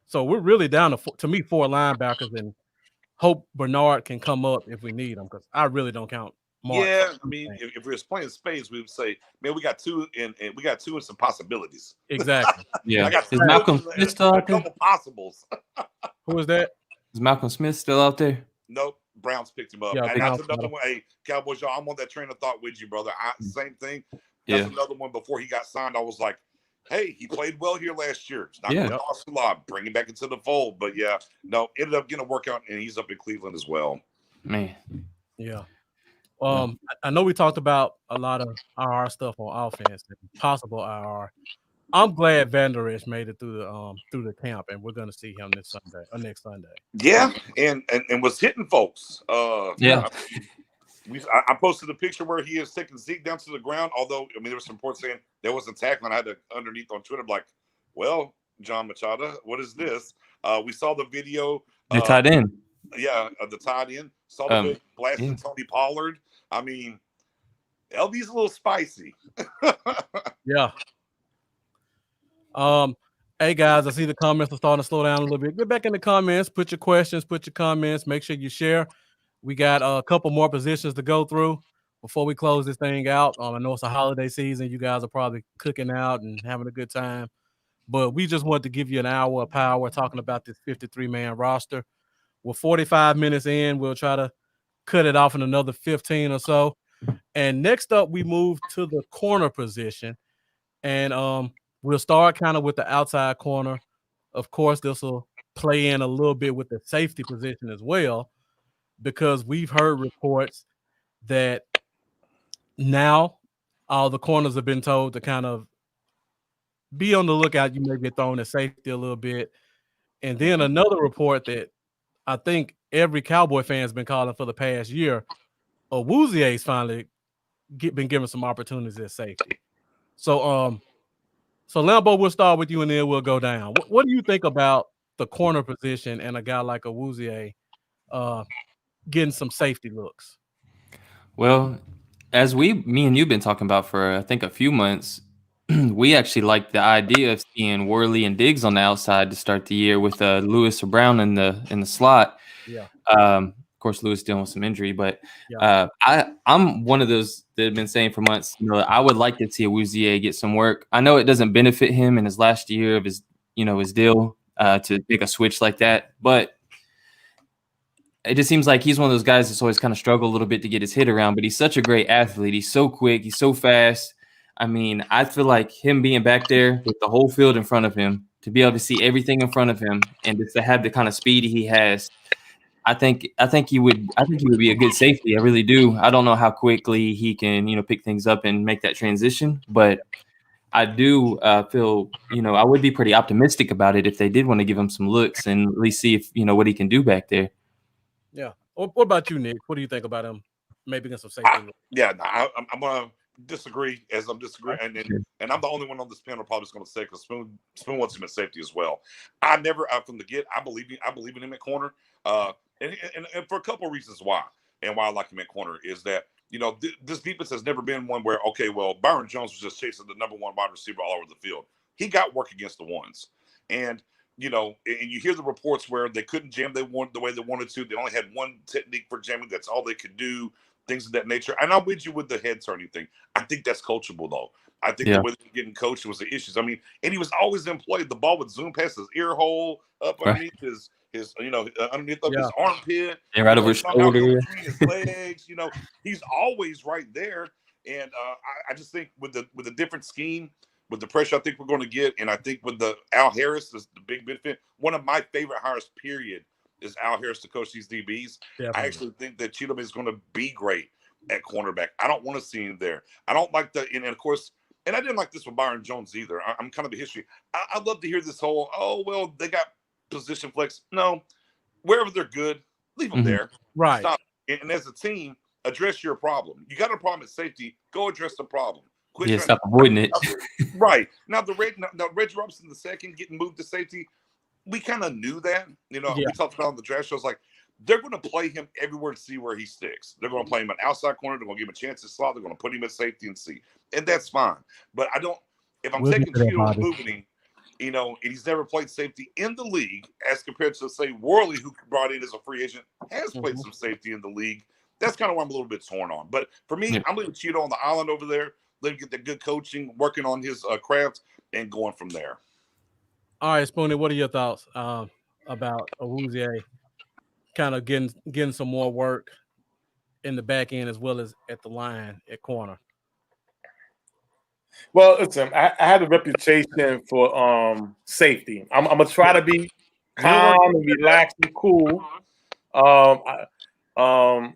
So we're really down to me 4 linebackers, and hope Bernard can come up if we need him, because I really don't count March. Yeah, I mean, if we was playing spades, we would say, man, we got two and some possibilities. Exactly. Yeah. I got Is two Malcolm and Smith still a out there? couple possibles. Who is that? Is Malcolm Smith still out there? Nope, Browns picked him up. Yeah, And Browns that's another one. Hey, Cowboys, y'all, I'm on that train of thought with you, brother. Same thing. That's Yeah. another one. Before he got signed, I was like, hey, he played well here last year. It's not Yeah. going to cost a lot. Bring him back into the fold. But yeah, no, ended up getting a workout, and he's up in Cleveland as well. Man. Yeah. I know we talked about a lot of IR stuff on offense, and possible IR. I'm glad Van Der Esch made it through the camp, and we're gonna see him this Sunday or next Sunday. Yeah, and was hitting folks. Yeah. I posted a picture where he is taking Zeke down to the ground. Although, I mean, there was some reports saying there wasn't tackling. I had to underneath on Twitter, like, well, John Machado, what is this? We saw the video. The tight end. Yeah, the tight end. Saw the video blasting Tony Pollard. I mean, LB's a little spicy. Yeah. Hey guys, I see the comments are starting to slow down a little bit. Get back in the comments, put your questions, put your comments, make sure you share. We got a couple more positions to go through before we close this thing out. I know it's a holiday season. You guys are probably cooking out and having a good time. But we just wanted to give you an hour of power talking about this 53-man roster. We're 45 minutes in. We'll try to cut it off in another 15 or so. And next up, we move to the corner position. And we'll start kind of with the outside corner. Of course, this will play in a little bit with the safety position as well, because we've heard reports that now all the corners have been told to kind of be on the lookout. You may get thrown at safety a little bit. And then another report that I think every Cowboy fan has been calling for the past year, Awuzie's finally been given some opportunities at safety. So Lambo, we'll start with you and then we'll go down. What do you think about the corner position and a guy like Awuzie getting some safety looks? Well, as me and you've been talking about for I think a few months, we actually like the idea of seeing Worley and Diggs on the outside to start the year with Lewis or Brown in the slot. Yeah. Of course, Lewis dealing with some injury, but I'm one of those that have been saying for months, I would like to see Awuzie get some work. I know it doesn't benefit him in his last year of his deal to make a switch like that, but it just seems like he's one of those guys that's always kind of struggled a little bit to get his hit around, but he's such a great athlete. He's so quick. He's so fast. I mean, I feel like him being back there with the whole field in front of him, to be able to see everything in front of him and just to have the kind of speed he has, I think he would be a good safety. I really do. I don't know how quickly he can, pick things up and make that transition, but I do feel, I would be pretty optimistic about it if they did want to give him some looks and at least see if, what he can do back there. Yeah. What about you, Nick? What do you think about him maybe getting some safety? I'm going to disagree as I'm disagreeing. And I'm the only one on this panel probably going to say, because Spoon wants him at safety as well. I never, from the get, I believe in him at corner. And for a couple of reasons why I like him at corner is that, this defense has never been one where, okay, well, Byron Jones was just chasing the number one wide receiver all over the field. He got work against the ones. And and you hear the reports where they couldn't jam the way they wanted to. They only had one technique for jamming. That's all they could do, things of that nature. And I'm with you with the head turning thing. I think that's coachable, though. I think the way they were getting coached was the issues. I mean, and he was always employed. The ball would zoom past his ear hole, up underneath his underneath his armpit. Yeah, right over his shoulder. Between his legs. He's always right there. And I just think with the different scheme, with the pressure I think we're going to get, and I think with the Al Harris is the big benefit. One of my favorite hires, period, is Al Harris to coach these DBs. Definitely. I actually think that Cheatham is going to be great at cornerback. I don't want to see him there. I don't like and of course, and I didn't like this with Byron Jones either. I'm kind of a history. I love to hear this whole, they got position flex. No, wherever they're good, leave them there. Right. Stop. And as a team, address your problem. You got a problem at safety, go address the problem. Stop avoiding it. Right. Now, Reggie Robinson II getting moved to safety, we kind of knew that. We talked about on the draft shows, like, they're going to play him everywhere to see where he sticks. They're going to play him an outside corner. They're going to give him a chance to slot. They're going to put him at safety and see. And that's fine. But if I'm taking Cheeto and moving him, and he's never played safety in the league as compared to, say, Worley, who brought in as a free agent, has played some safety in the league. that's kind of where I'm a little bit torn on. But for me, I'm leaving Cheeto on the island over there. Let him get the good coaching, working on his craft, and going from there. All right, Spoonie, what are your thoughts about Awuzie kind of getting some more work in the back end as well as at the line at corner? Well, listen, I have a reputation for safety. I'm gonna try to be calm and relaxed and cool. I'm gonna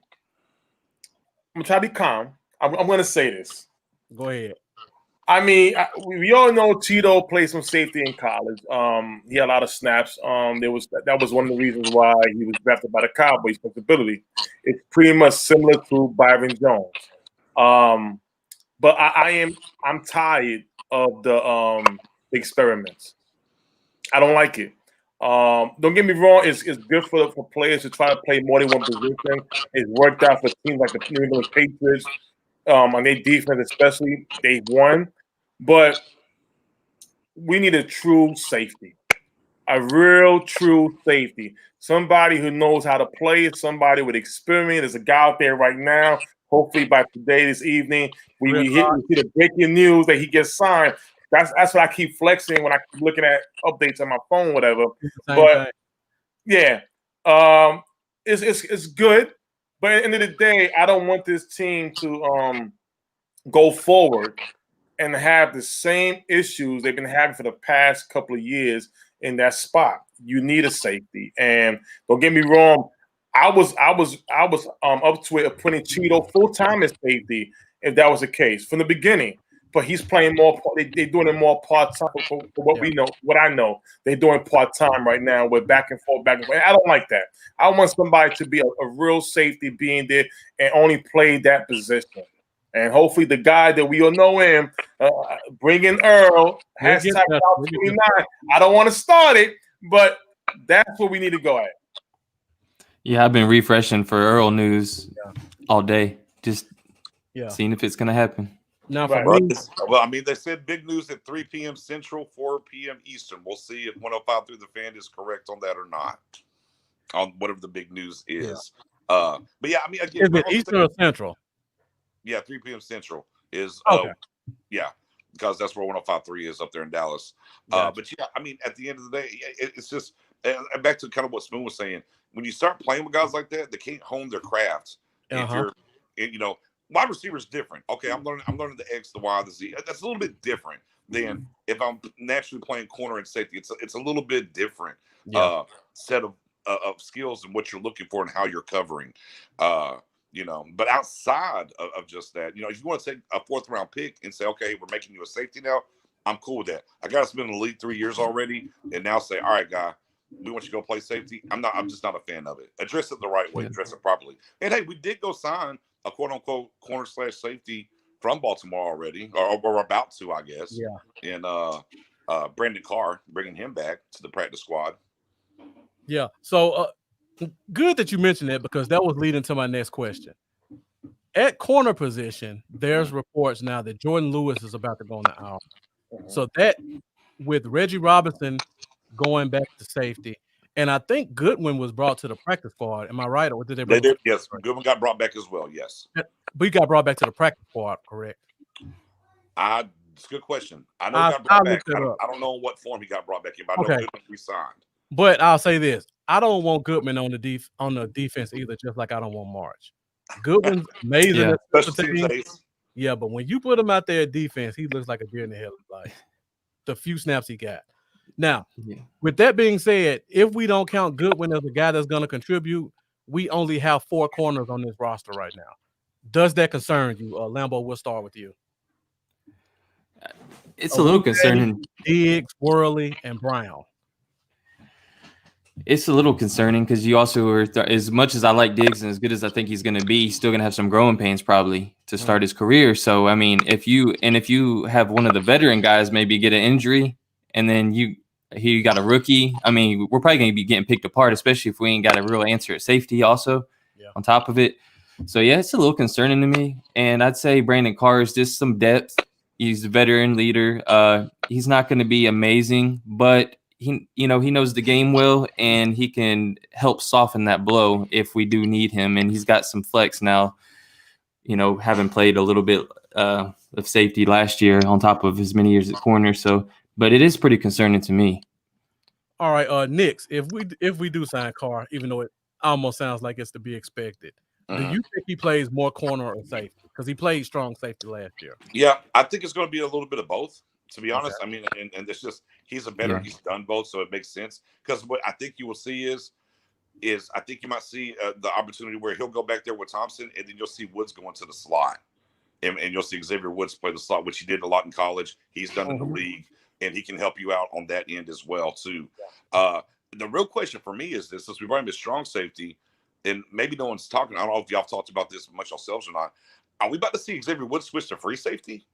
try to be calm. I'm gonna say this. Go ahead. I mean, we all know Cheeto played some safety in college. He had a lot of snaps. That was one of the reasons why he was drafted by the Cowboys. Ability. It's pretty much similar to Byron Jones. But I'm tired of the experiments. I don't like it. Don't get me wrong, it's good for players to try to play more than one position. It's worked out for teams like the New England Patriots, on their defense especially. They won. But we need a true safety. A real true safety. Somebody who knows how to play, somebody with experience. There's a guy out there right now. Hopefully by this evening, we see the breaking news that he gets signed. That's what I keep flexing when I keep looking at updates on my phone, whatever. But yeah, it's good. But at the end of the day, I don't want this team to go forward and have the same issues they've been having for the past couple of years in that spot. You need a safety, and don't get me wrong. I was up to it of putting Cheeto full time as safety if that was the case from the beginning. But he's playing more. They're doing it more part time. For what we know, what I know, they're doing part time right now with back and forth, back and forth. I don't like that. I want somebody to be a real safety, being there and only play that position. And hopefully, the guy that we all know him, bring in Earl, hashtag 29. I don't want to start it, but that's what we need to go at. Yeah, I've been refreshing for Earl news all day, just seeing if it's gonna happen. Now, well, I mean, they said big news at 3 p.m. Central, 4 p.m. Eastern. We'll see if 105 through the fan is correct on that or not, on whatever the big news is. But yeah, I mean, again, is it Eastern or Central? Yeah, 3 p.m. Central is okay. Because that's where 105.3 is up there in Dallas. But yeah, I mean, at the end of the day, it's just back to kind of what Spoon was saying. When you start playing with guys like that, they can't hone their crafts. If you're, wide receiver is different. Okay, I'm learning the X, the Y, the Z. That's a little bit different than if I'm naturally playing corner and safety. It's a little bit different set of skills and what you're looking for and how you're covering. But outside of just that, if you want to take a 4th round pick and say, okay, we're making you a safety now, I'm cool with that. I got to spend in the league 3 years already, and now say, all right, guy, we want you to go play safety. I'm just not a fan of it. Address it the right way, address it properly. And hey, we did go sign a quote unquote corner/safety from Baltimore already, or we're about to, I guess. Yeah. And Brandon Carr, bringing him back to the practice squad. Yeah. So good that you mentioned that, because that was leading to my next question. At corner position, there's reports now that Jordan Lewis is about to go on the IR. So that, with Reggie Robinson going back to safety, and I think Goodwin was brought to the practice squad. Am I right? Or did they did? Yes, Goodwin got brought back as well. Yes, but he got brought back to the practice squad, correct? It's a good question. I know he got brought back. I don't know in what form he got brought back in, but I know Goodwin resigned. But I'll say this: I don't want Goodman on the defense either, just like I don't want March. Goodwin's amazing. Yeah, but when you put him out there at defense, he looks like a deer in the headlights. Like the few snaps he got. Now, with that being said, if we don't count Goodwin as a guy that's going to contribute, we only have 4 corners on this roster right now. Does that concern you? Lambo, we'll start with you. It's a little concerning. Diggs, Worley, and Brown. It's a little concerning because you also are, as much as I like Diggs and as good as I think he's going to be, he's still going to have some growing pains probably to start his career. So, I mean, if you have one of the veteran guys maybe get an injury and then you got a rookie, I mean, we're probably going to be getting picked apart, especially if we ain't got a real answer at safety also on top of it. So, yeah, it's a little concerning to me. And I'd say Brandon Carr is just some depth. He's a veteran leader. He's not going to be amazing, but he knows the game well, and he can help soften that blow if we do need him. And he's got some flex now, having played a little bit of safety last year on top of his many years at corner. So, but it is pretty concerning to me. All right, Knicks, if we do sign Carr, even though it almost sounds like it's to be expected, do you think he plays more corner or safety? Because he played strong safety last year. Yeah, I think it's going to be a little bit of both, to be honest. I mean, and it's just he's done both, so it makes sense. Because what I think you will see is I think you might see the opportunity where he'll go back there with Thompson, and then you'll see Woods go into the slot. And you'll see Xavier Woods play the slot, which he did a lot in college. He's done in the league, and he can help you out on that end as well, too. The real question for me is this, since we've already been strong safety, and maybe no one's talking, I don't know if y'all have talked about this much yourselves or not. Are we about to see Xavier Woods switch to free safety?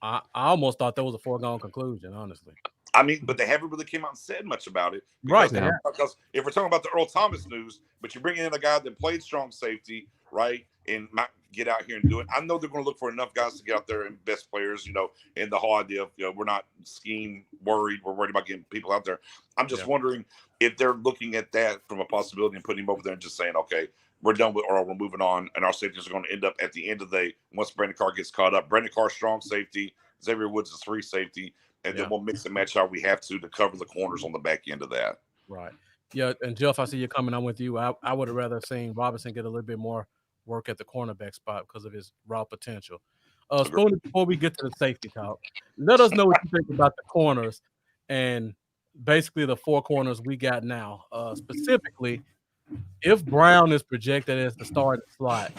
I almost thought that was a foregone conclusion, honestly. I mean, but they haven't really came out and said much about it. Because, Because if we're talking about the Earl Thomas news, but you're bringing in a guy that played strong safety, right, and might get out here and do it. I know they're going to look for enough guys to get out there and best players, and the whole idea of, we're not scheme worried. We're worried about getting people out there. I'm just wondering if they're looking at that from a possibility and putting him over there and just saying, okay, we're done with Earl, we're moving on, and our safeties are going to end up at the end of the day once Brandon Carr gets caught up. Brandon Carr, strong safety. Xavier Woods is free safety. And then we'll mix and match how we have to cover the corners on the back end of that. Right. Yeah, and Jeff, I see you coming on with you. I would have rather seen Robinson get a little bit more work at the cornerback spot because of his raw potential. Spoon, before we get to the safety talk, let us know what you think about the corners and basically the 4 corners we got now. Specifically, if Brown is projected as the starting slot,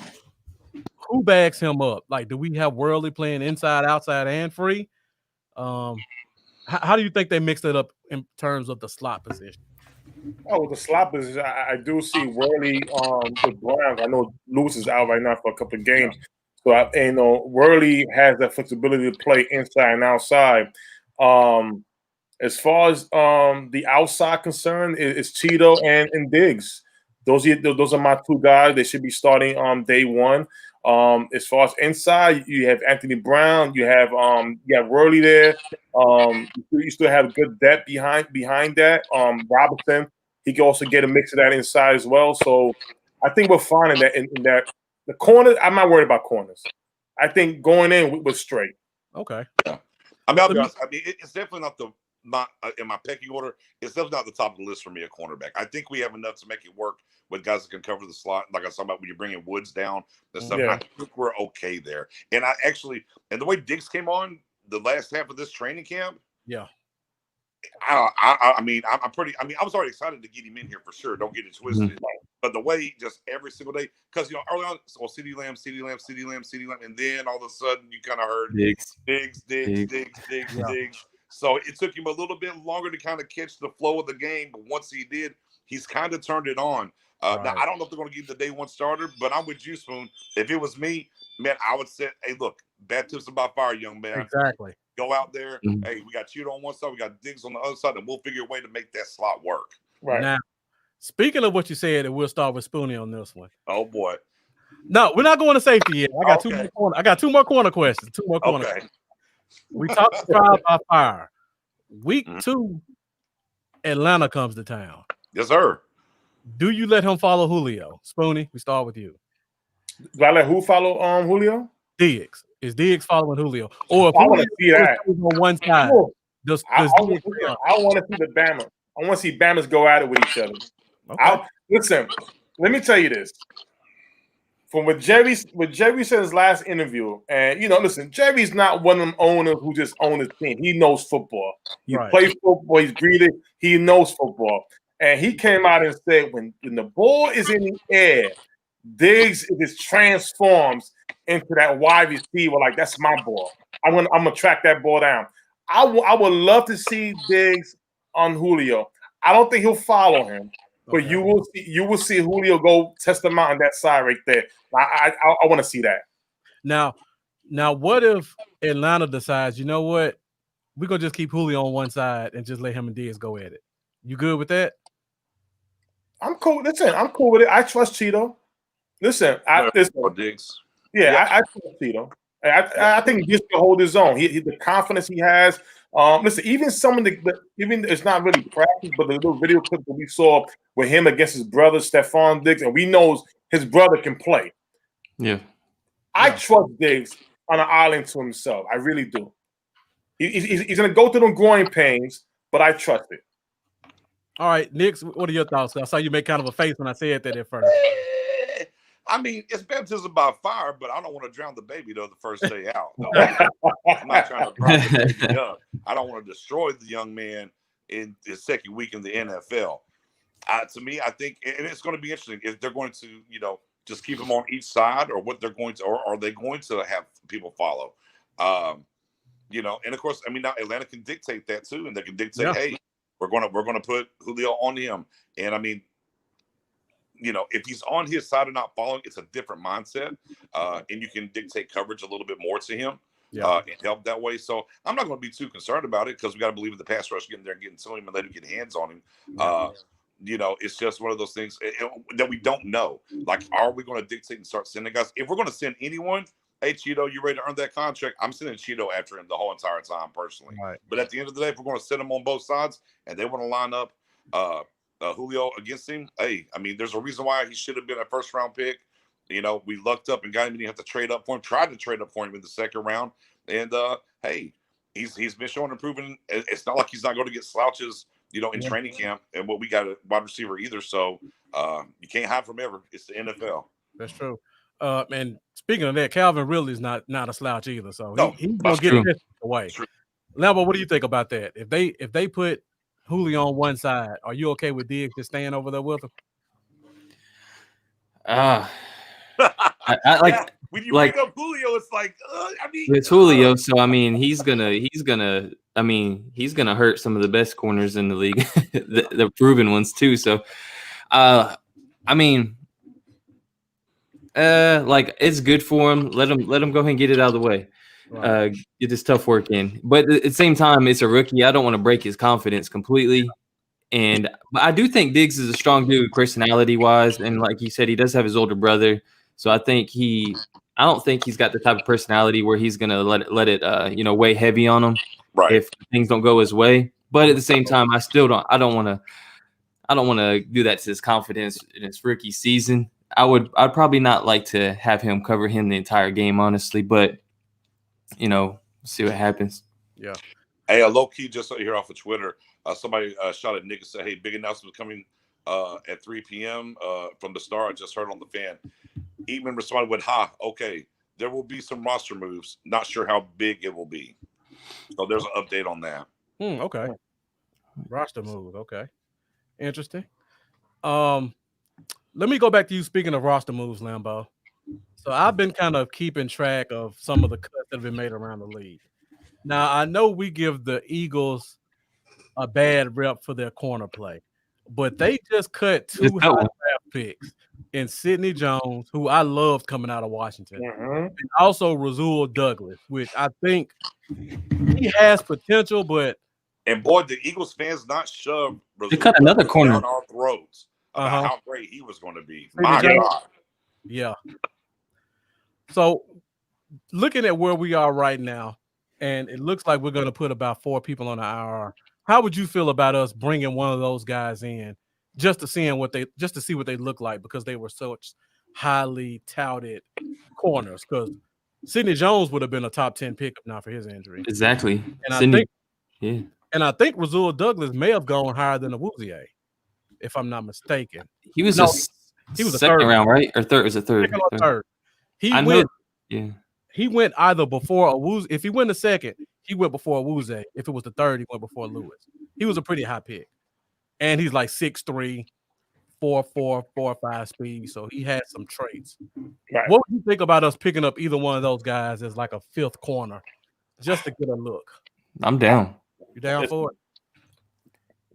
who backs him up? Like, do we have Worley playing inside, outside, and free? How do you think they mixed it up in terms of the slot position? Oh, the slot position, I do see Worley with Browns. I know Lewis is out right now for a couple of games. So, Worley has that flexibility to play inside and outside. As far as the outside concern, it's Cheeto and Diggs. Those are my 2 guys. They should be starting on day one. As far as inside, you have Anthony Brown, you have Worley there. You still have good depth behind that. Robinson, he can also get a mix of that inside as well. So I think we're fine in that. The corners, I'm not worried about corners. I think going in we're straight. Okay. Yeah. I mean, I'll be honest. I mean, it's definitely not in my pecking order. It's definitely not the top of the list for me, a cornerback. I think we have enough to make it work with guys that can cover the slot. Like I was talking about when you're bringing Woods down and stuff. I think we're okay there. And the way Diggs came on the last half of this training camp. Yeah. I mean, I was already excited to get him in here for sure. Don't get it twisted. But the way just every single day, because early on, CeeDee Lamb, and then all of a sudden you kind of heard Diggs. So it took him a little bit longer to kind of catch the flow of the game, but once he did, he's kind of turned it on. Now, I don't know if they're going to give the day one starter, but I'm with you, Spoon. If it was me, man, I would say, hey, look, baptism by fire, young man. Exactly. Go out there. Hey, we got Cheeto on one side, we got Diggs on the other side, and we'll figure a way to make that slot work. Right. Now, speaking of what you said, and we'll start with Spoonie on this one. Oh, boy. No, we're not going to safety yet. I got 2 more corner questions. 2 more corner questions. We talked trial by fire. Week 2, Atlanta comes to town. Yes, sir. Do you let him follow Julio? Spoonie, we start with you. Do I let who follow Julio? Diggs. Is Diggs following Julio? Or if I want to see that on one side, I want to see the Bama. I want to see Bamas go at it with each other. Okay. Listen, let me tell you this. From what Jerry said in his last interview, and listen, Jerry's not one of them owners who just own his team. He knows football. He plays football. He's greedy. He knows football. And he came out and said, when the ball is in the air, Diggs just transforms into that wide receiver. Like, that's my ball. I'm gonna track that ball down. I would love to see Diggs on Julio. I don't think he'll follow him, but you will see Julio go test him out on that side right there. I want to see that. Now, what if Atlanta decides, you know what, we're gonna just keep Julio on one side and just let him and Diggs go at it? You good with that? I'm cool. Listen, I'm cool with it. I trust Cheeto. Listen, Diggs. Yeah, I trust Cheeto. I think he can hold his own. The confidence he has. Listen, even some of even it's not really practice, but the little video clip that we saw with him against his brother Stephon Diggs, and we know his brother can play. Yeah, I trust Diggs on an island to himself. I really do. He's going to go through them growing pains, but I trust it. All right, Nix, what are your thoughts? I saw you make kind of a face when I said that at first. I mean, it's baptism by fire, but I don't want to drown the baby though the first day out. No, I'm not trying to drown the baby up. I don't want to destroy the young man in his second week in the NFL. To me, I think, and it's going to be interesting if they're going to, just keep him on each side, or what they're going to, or are they going to have people follow? And of course, I mean, now Atlanta can dictate that too, and they can dictate, hey, we're gonna put Julio on him, and I mean, if he's on his side and not following, it's a different mindset, and you can dictate coverage a little bit more to him, and help that way. So I'm not going to be too concerned about it, because we got to believe in the pass rush getting there and getting to him and let him get hands on him. It's just one of those things that we don't know. Like, are we going to dictate and start sending guys? If we're going to send anyone, hey, Cheeto, you ready to earn that contract? I'm sending Cheeto after him the whole entire time personally. Right. But at the end of the day, if we're going to send him on both sides and they want to line up Julio against him, hey, I mean, there's a reason why he should have been a first-round pick. We lucked up and got him, and didn't have to trade up for him. Tried to trade up for him in the second round, and hey, he's been showing improvement. It's not like he's not going to get slouches, in training camp, and what we got a wide receiver either. So you can't hide from ever. It's the NFL. That's true. And speaking of that, Calvin Ridley's not a slouch either. So he's gonna get it away. Lambo, what do you think about that? If they put Julio on one side, are you okay with Diggs just staying over there with him? I like when you bring up Julio, it's like I mean, it's Julio, so I mean he's gonna hurt some of the best corners in the league, the proven ones too. So I mean, it's good for him. Let him go ahead and get it out of the way. Right. Get this tough work in. But at the same time, it's a rookie. I don't want to break his confidence completely. But I do think Diggs is a strong dude personality wise, and like you said, he does have his older brother. So I don't think he's got the type of personality where he's gonna let it weigh heavy on him, right, if things don't go his way. But at the same time, I don't want to do that to his confidence in his rookie season. I'd probably not like to have him cover him the entire game, honestly, but see what happens. Yeah. Hey, low key, just here off of Twitter, somebody shot at Nick and said, "Hey, big announcement coming at 3 p.m. From the Star. I just heard on the fan." Eatman responded with, "Ha, okay, there will be some roster moves. Not sure how big it will be." So there's an update on that. Okay. Roster moves. Okay. Interesting. Let me go back to you. Speaking of roster moves, Lambo. So I've been kind of keeping track of some of the cuts that have been made around the league. Now, I know we give the Eagles a bad rep for their corner play, but they just cut 2 high draft picks in Sidney Jones, who I loved coming out of Washington, and also Rasul Douglas, which I think he has potential, but and boy, the Eagles fans not shove they cut another corner down our throats about how great he was going to be. My God. Yeah. So looking at where we are right now, and it looks like we're going to put about 4 people on the IR. How would you feel about us bringing one of those guys in just to see what they look like, because they were such highly touted corners? Because Sidney Jones would have been a top 10 pick if not for his injury. Exactly. And I think Rasul Douglas may have gone higher than Awuzie, if I'm not mistaken. He was a second round, right? Or third? Was it third? Second or third. He went either before Awuzie. If he went the second, he went before Awuzie. If it was the third, he went before Lewis. He was a pretty high pick. And he's like 6'3", 4'4", 4'5" speed. So he had some traits. Right. What do you think about us picking up either one of those guys as like a 5th corner just to get a look? I'm down. You down for it?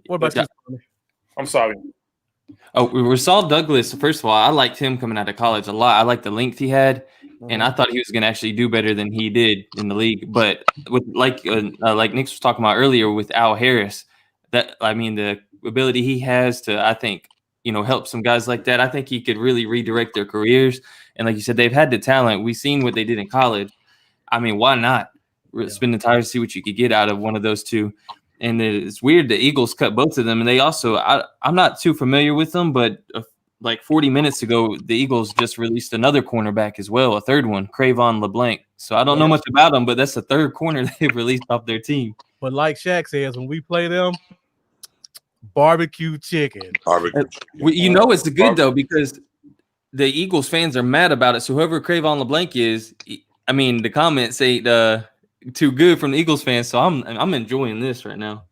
What about you? I'm sorry. Oh, Rasul Douglas. First of all, I liked him coming out of college a lot. I liked the length he had, and I thought he was going to actually do better than he did in the league. But with like Nick was talking about earlier with Al Harris, the ability he has to, I think, help some guys like that. I think he could really redirect their careers. And like you said, they've had the talent. We've seen what they did in college. I mean, why not spin the tires, see what you could get out of one of those two? And it's weird the Eagles cut both of them, and they also I'm not too familiar with them, but like 40 minutes ago, the Eagles just released another cornerback as well, a third one, Crayvon LeBlanc. So I don't know much about them, but that's the third corner they've released off their team. But like Shaq says, when we play them, barbecue chicken. You know it's good though, because the Eagles fans are mad about it. So whoever Crayvon LeBlanc is, I mean, the comments ain't too good from the Eagles fans. So I'm enjoying this right now.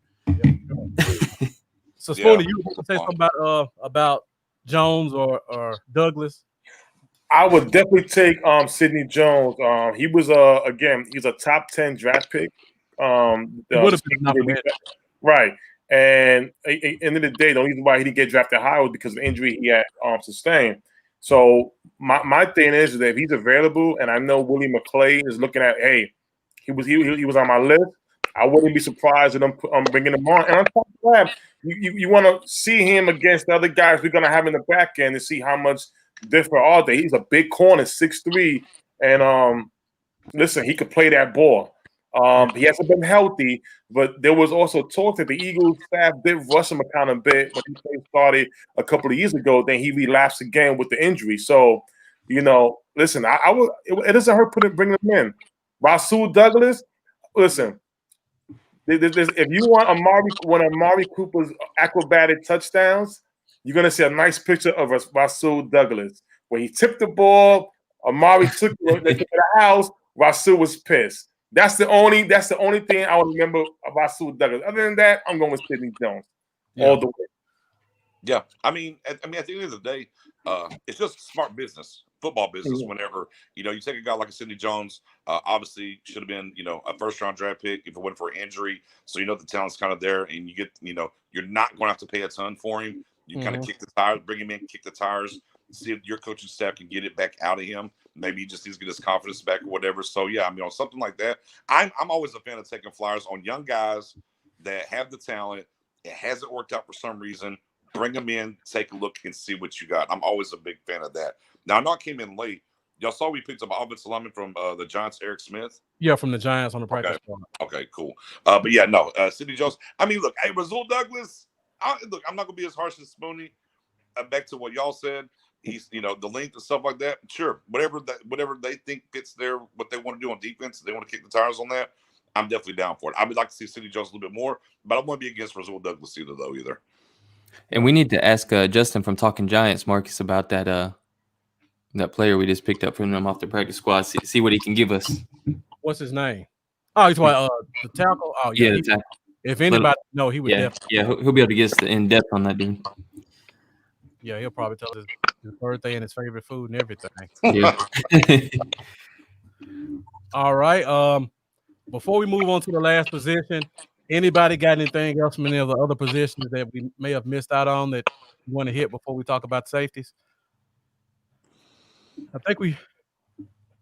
So Spoonie, you want to say something about Jones or Douglas? I would definitely take Sidney Jones. He was he's a top 10 draft pick. Would have been right. And at the end of the day, the only reason why he didn't get drafted high was because of the injury he had sustained. So my thing is that if he's available, and I know Willie McClay is looking at, hey, he was on my list. I wouldn't be surprised if I'm bringing him on. And on top of that, you want to see him against the other guys we're going to have in the back end to see how much different are they. He's a big corner, 6'3", and listen, he could play that ball. He hasn't been healthy, but there was also talk that the Eagles staff did rush him a kind of bit when he started a couple of years ago. Then he relapsed again with the injury. So, listen, it doesn't hurt bringing him in. Rasul Douglas, listen. If you want Amari Cooper's acrobatic touchdowns, you're gonna see a nice picture of Rasul Douglas when he tipped the ball. Amari took it to the house. Rasul was pissed. That's the only thing I would remember of Rasul Douglas. Other than that, I'm going with Sidney Jones all the way. Yeah, I mean, at the end of the day, it's just smart business, football business. Mm-hmm. Whenever you take a guy like a Sidney Jones, obviously should have been a first-round draft pick if it wasn't for injury. So the talent's kind of there, and you get you're not going to have to pay a ton for him. You kind of kick the tires, bring him in, kick the tires, see if your coaching staff can get it back out of him. Maybe he just needs to get his confidence back or whatever. So yeah, I mean, on something like that, I'm always a fan of taking flyers on young guys that have the talent. It hasn't worked out for some reason. Bring them in, take a look, and see what you got. I'm always a big fan of that. Now, I know I came in late. Y'all saw we picked up an offensive lineman from the Giants, Eric Smith. Yeah, from the Giants on the practice squad. Okay, cool. But yeah, no, Sidney Jones. I mean, look, hey, Rasul Douglas. I'm not gonna be as harsh as Spoonie. Back to what y'all said. He's, the length and stuff like that. Sure, whatever they think fits what they want to do on defense. They want to kick the tires on that. I'm definitely down for it. I would like to see Sidney Jones a little bit more, but I don't want to be against Rasul Douglas either. And we need to ask Justin from Talking Giants, Marcus, about that player we just picked up from them off the practice squad. See what he can give us. What's his name? Oh, he's the tackle. Oh, yeah. The tackle. If anybody know, he would definitely. Yeah, he'll be able to get us in depth on that dude. Yeah, he'll probably tell us his birthday and his favorite food and everything. Yeah. All right. Before we move on to the last position, anybody got anything else from any of the other positions that we may have missed out on that you want to hit before we talk about safeties? I think we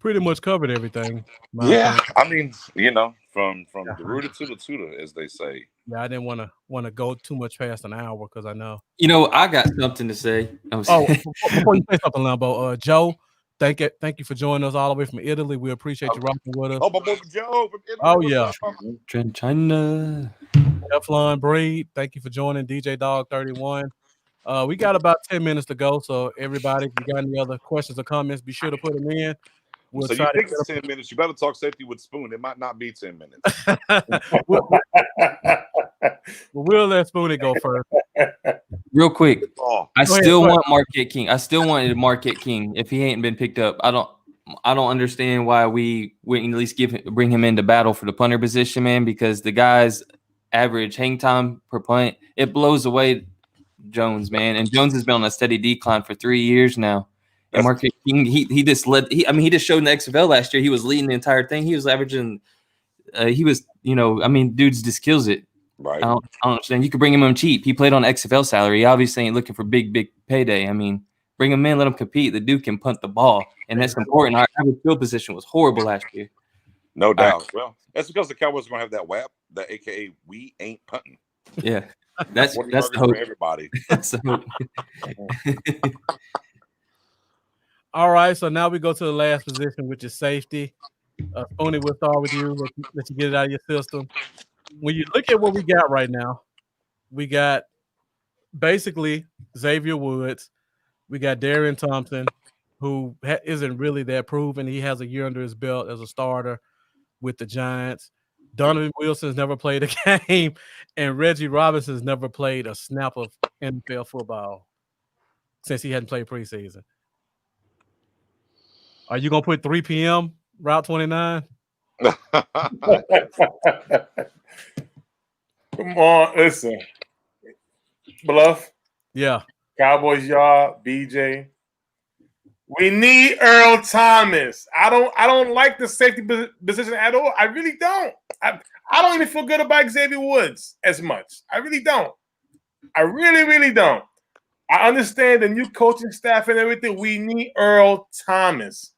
pretty much covered everything. Yeah, I mean, from the rooter to the tutor, as they say. Yeah, I didn't want to go too much past an hour because I know. I got something to say. Before you say something, Lambo, Joe, thank you for joining us all the way from Italy. We appreciate you rocking with us. Oh, my boy Joe from Italy. Oh, yeah. China. Teflon Breed, thank you for joining. DJ Dog 31. We got about 10 minutes to go, so everybody, if you got any other questions or comments, be sure to put them in. So you think it's 10 minutes. You better talk safety with Spoon. It might not be 10 minutes. We'll let Spoonie go first. Real quick. I still want Marquette King. I still wanted Marquette King if he ain't been picked up. I don't understand why we wouldn't at least bring him into battle for the punter position, man, because the guy's average hang time per punt, it blows away Jones, man. And Jones has been on a steady decline for 3 years now. And Marquette King, he just showed in the XFL last year. He was leading the entire thing. He was averaging, dudes just kills it. Right. I don't understand. You could bring him on cheap. He played on XFL salary. He obviously ain't looking for big payday. I mean, bring him in, let him compete. The dude can punt the ball, and that's important. Our average field position was horrible last year. No doubt. Right. Well, that's because the Cowboys are going to have that WAP, that AKA we ain't punting. Yeah, that's the hope for everybody. That's the hope. All right, so now we go to the last position, which is safety. Spoonie, we'll start with you. Let you get it out of your system. When you look at what we got right now, we got basically Xavier Woods. We got Darian Thompson, who isn't really that proven. He has a year under his belt as a starter with the Giants. Donovan Wilson's never played a game, and Reggie Robinson's never played a snap of NFL football since he hadn't played preseason. Are you gonna put 3 p.m. Route 29? Come on, listen. Bluff. Yeah. Cowboys Yard, BJ. We need Earl Thomas. I don't like the safety position at all. I really don't. I don't even feel good about Xavier Woods as much. I really don't. I really, really don't. I understand the new coaching staff and everything. We need Earl Thomas.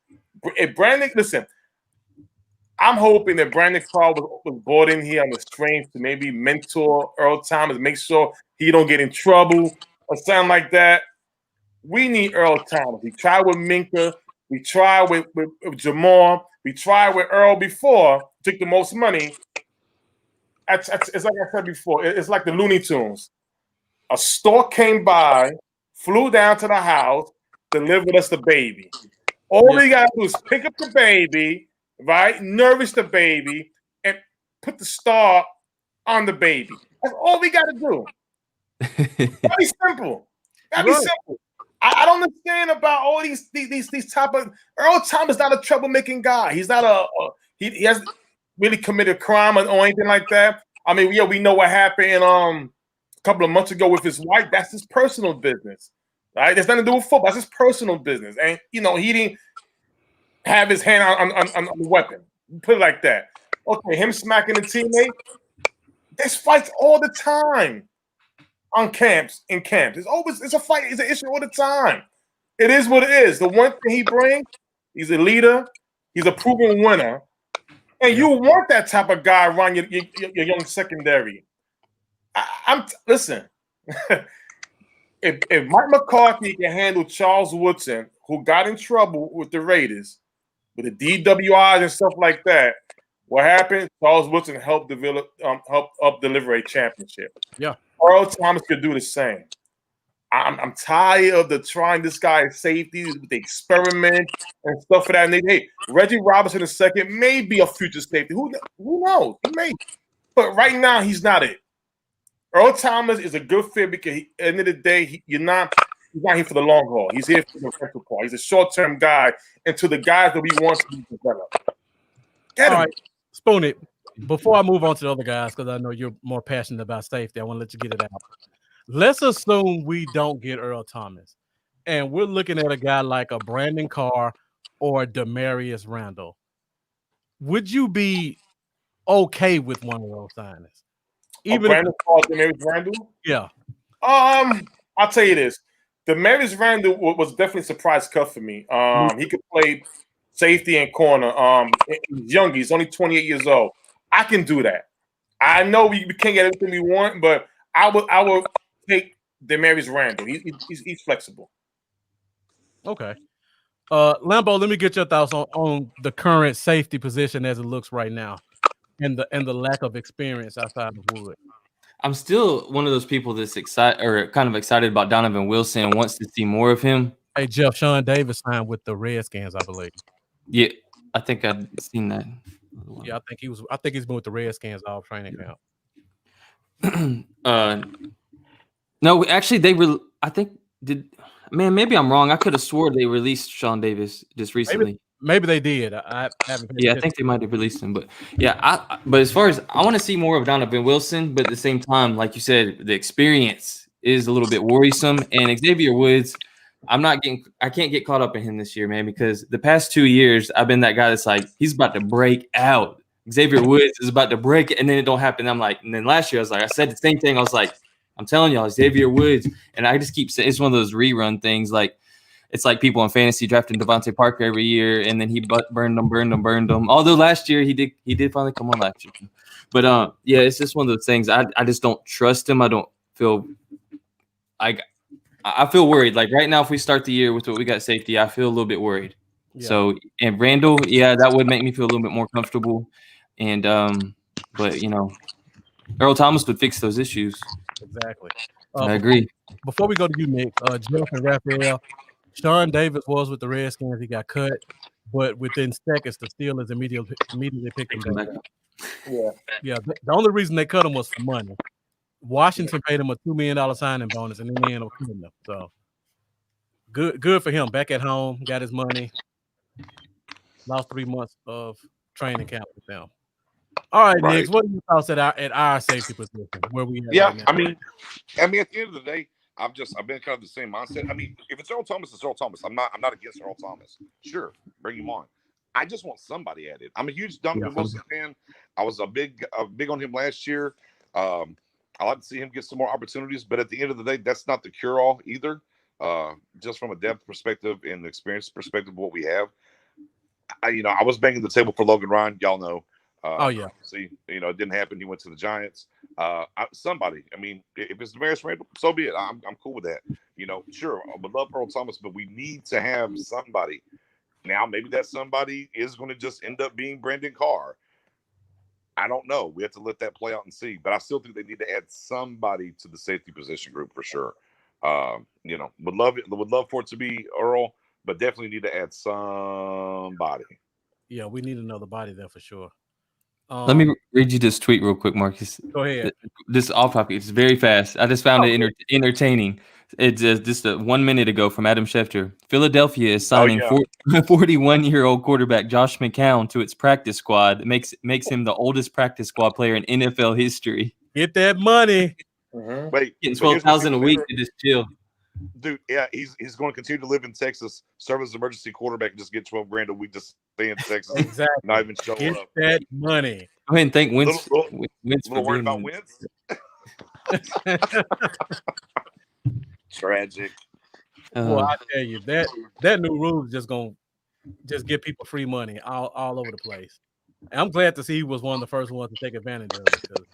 If Brandon, listen, I'm hoping that Brandon Carr was brought in here on the strength to maybe mentor Earl Thomas, make sure he don't get in trouble or something like that. We need Earl Thomas. We tried with Minka. We tried with Jamal. We tried with Earl before. Took the most money. It's like I said before. It's like the Looney Tunes. A stork came by, flew down to the house, delivered us the baby. All we got to do is pick up the baby, right? Nourish the baby, and put the star on the baby. That's all we got to do. That'd be simple. That'd be simple. I don't understand about all these type of. Earl Thomas is not a troublemaking guy. He's not he hasn't really committed a crime or anything like that. I mean, yeah, we know what happened a couple of months ago with his wife. That's his personal business, right? There's nothing to do with football. That's his personal business, and he didn't have his hand on the weapon. Put it like that. Okay, him smacking a teammate. There's fights all the time. In camps. It's a fight. It's an issue all the time. It is what it is. The one thing he brings, he's a leader. He's a proven winner. And you want that type of guy around your young secondary. Listen. if Mike McCarthy can handle Charles Woodson, who got in trouble with the Raiders, with the DWIs and stuff like that, what happened? Charles Woodson helped deliver a championship. Yeah. Earl Thomas could do the same. I'm tired of trying this guy at safety with the experiment and stuff for that. And hey, Reggie Robinson II may be a future safety. Who knows? He may. But right now, he's not it. Earl Thomas is a good fit because at the end of the day, he's not here for the long haul. He's here for the rental car. He's a short-term guy into the guys that we want to be developed. Get him. All right, Spoon it. Before I move on to the other guys, because I know you're more passionate about safety, I want to let you get it out. Let's assume we don't get Earl Thomas, and we're looking at a guy like a Brandon Carr or a Demarius Randall. Would you be okay with one of those signings? Even Brandon Carr, Demarius Randall? Yeah. I'll tell you this. Demarius Randall was definitely a surprise cut for me. He could play safety and corner. He's young. He's only 28 years old. I can do that. I know we can't get everything we want, but I will take Demarius Randall. He's flexible. Okay. Lambo, let me get your thoughts on the current safety position as it looks right now, and the lack of experience outside of Wood. I'm still one of those people that's kind of excited about Donovan Wilson and wants to see more of him. Hey, Jeff, Sean Davis signed with the Redskins, I believe. Yeah, I think I've seen that. Yeah, I think he's been with the Redskins all training camp. No, actually, maybe I'm wrong. I could have swore they released Sean Davis just recently. Maybe they did. I haven't. Yeah, I think they might have released him, but yeah, but as far as I want to see more of Donovan Wilson, but at the same time, like you said, the experience is a little bit worrisome. And Xavier Woods, I can't get caught up in him this year, man, because the past 2 years I've been that guy that's like, he's about to break out. Xavier Woods is about to break it, and then it don't happen. I'm like, and then last year I said the same thing. I was like, I'm telling y'all, Xavier Woods, and I just keep saying it's one of those rerun things. Like it's like people in fantasy drafting Devontae Parker every year, and then he burned them. Although last year he did finally come on last year, but yeah, it's just one of those things. I just don't trust him. I don't feel I feel worried. Like right now, if we start the year with what we got safety, I feel a little bit worried. Yeah. So, and Randall, yeah, that would make me feel a little bit more comfortable. And but Earl Thomas would fix those issues. Exactly. I agree. Before we go to you, Nick, Jeff and Raphael, Sean Davis was with the Redskins. He got cut, but within seconds, the Steelers immediately picked him back up. Yeah. The only reason they cut him was for money. Washington paid him a $2 million signing bonus, and then they ended up cutting him. So good for him. Back at home, got his money. Lost 3 months of training camp with them. All right, Nick, what are your thoughts at our safety position? Where we at right now? I mean, at the end of the day, I've been kind of the same mindset. I mean, if it's Earl Thomas, it's Earl Thomas. I'm not against Earl Thomas. Sure, bring him on. I just want somebody at it. I'm a huge Donovan Wilson fan. I was a big on him last year. I like to see him get some more opportunities, but at the end of the day, that's not the cure-all either. Just from a depth perspective and the experience perspective of what we have. I was banging the table for Logan Ryan. Y'all know. See, it didn't happen. He went to the Giants. Somebody. I mean, if it's Damaris Randall, so be it. I'm cool with that. Sure, I would love Earl Thomas, but we need to have somebody. Now, maybe that somebody is going to just end up being Brandon Carr. I don't know. We have to let that play out and see. But I still think they need to add somebody to the safety position group for sure. Would love for it to be Earl, but definitely need to add somebody. Yeah, we need another body there for sure. Let me read you this tweet real quick, Marcus. Go ahead. This off topic. It's very fast. I just found it entertaining. It's just 1 minute ago from Adam Schefter. Philadelphia is signing 41-year-old quarterback Josh McCown to its practice squad. It makes him the oldest practice squad player in NFL history. Get that money. Wait, getting $12,000 a week to just chill. Dude, yeah, he's going to continue to live in Texas, serve as an emergency quarterback, and just get $12,000 a week to stay in Texas. Exactly. Not even show Get up. that money. Go ahead and thank Wentz. Wentz for worried about Wentz. Tragic. Well, I tell you that new rule is just gonna give people free money all over the place. And I'm glad to see he was one of the first ones to take advantage of it. Because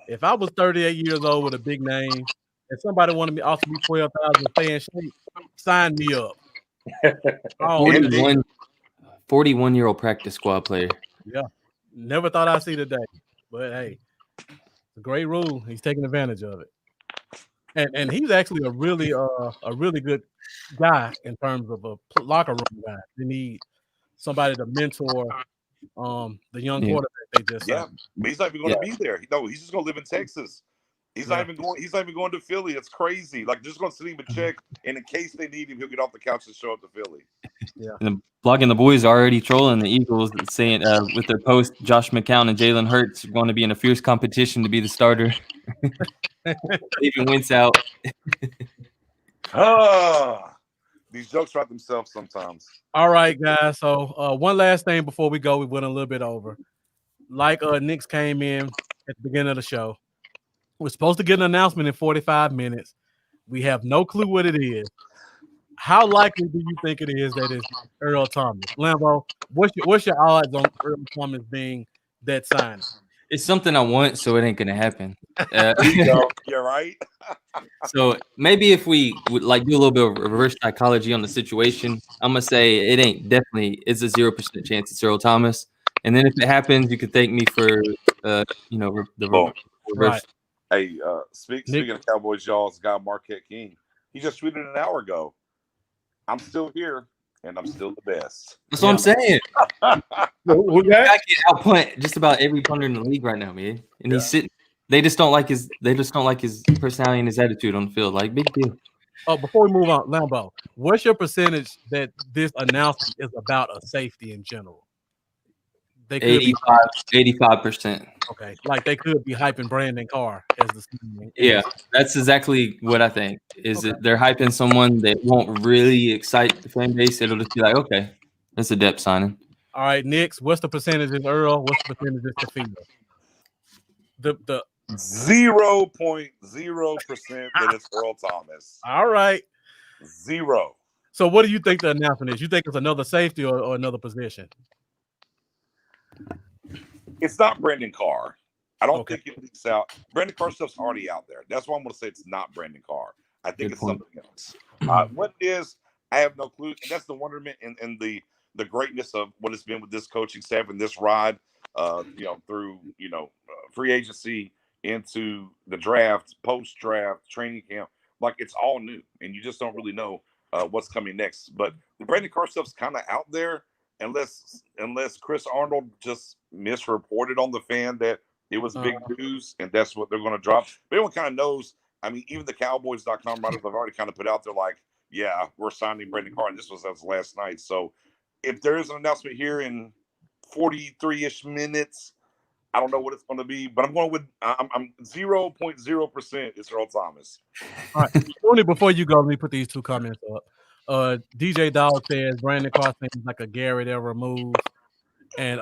if I was 38 years old with a big name and somebody wanted me offer me $12,000 to stay in shape, sign me up. 41-year-old practice squad player. Yeah, never thought I'd see the day, but hey, it's a great rule. He's taking advantage of it. And he's actually a really good guy in terms of a locker room guy. They need somebody to mentor the young quarterback they just signed. But he's not even going to be there. No, he's just going to live in Texas. He's not even going. He's not even going to Philly. It's crazy. Like, just going to send him a check, and in case they need him, he'll get off the couch and show up to Philly. Yeah. And the boys are already trolling the Eagles, saying with their post, Josh McCown and Jalen Hurts are going to be in a fierce competition to be the starter. Even Wentz out. These jokes write themselves sometimes. All right, guys. So one last thing before we go, we went a little bit over. Like Knicks came in at the beginning of the show. We're supposed to get an announcement in 45 minutes. We have no clue what it is. How likely do you think it is that it's Earl Thomas? Lambo, what's your odds on Earl Thomas being that sign? It's something I want, so it ain't gonna happen. You're right. So maybe if we would do a little bit of reverse psychology on the situation, I'm gonna say it ain't definitely. It's a 0% chance it's Earl Thomas. And then if it happens, you could thank me for the reverse. Right. Hey, speaking of Cowboys, y'all's guy Marquette King, he just tweeted an hour ago. I'm still here, and I'm still the best. That's what I'm saying. Who I can outpunt just about every punter in the league right now, man. And he's sitting. They just don't like his personality and his attitude on the field. Like, big deal. Oh, before we move on, Lambo, what's your percentage that this announcement is about a safety in general? 85%. Okay, like they could be hyping Brandon Carr as the senior. Yeah, that's exactly what I think. That they're hyping someone that won't really excite the fan base. It'll just be like, okay, that's a depth signing. All right, Knicks, what's the percentage is Earl? What's the percentage is Tafino? The 0.0% that it's Earl Thomas. All right. 0. So what do you think the announcement is? You think it's another safety or another position? It's not Brandon Carr. I don't think it leaks out. Brandon Carr stuff's already out there. That's why I'm going to say it's not Brandon Carr. I think it's something else. What it is, I have no clue. And that's the wonderment and the greatness of what it's been with this coaching staff and this ride, through free agency into the draft, post draft, training camp. Like it's all new, and you just don't really know what's coming next. But the Brandon Carr stuff's kind of out there, unless Chris Arnold just misreported on the fan that it was big news, and that's what they're going to drop. But everyone kind of knows. I mean, even the Cowboys.com writers have already kind of put out there like, yeah, we're signing Brandon Carr, and this was as last night. So if there is an announcement here in 43-ish minutes, I don't know what it's going to be, but I'm going with I'm 0.0% it's Earl Thomas. All right, Tony, before you go, let me put these two comments up. DJ Dog says Brandon Carr seems like a Garrett era move, and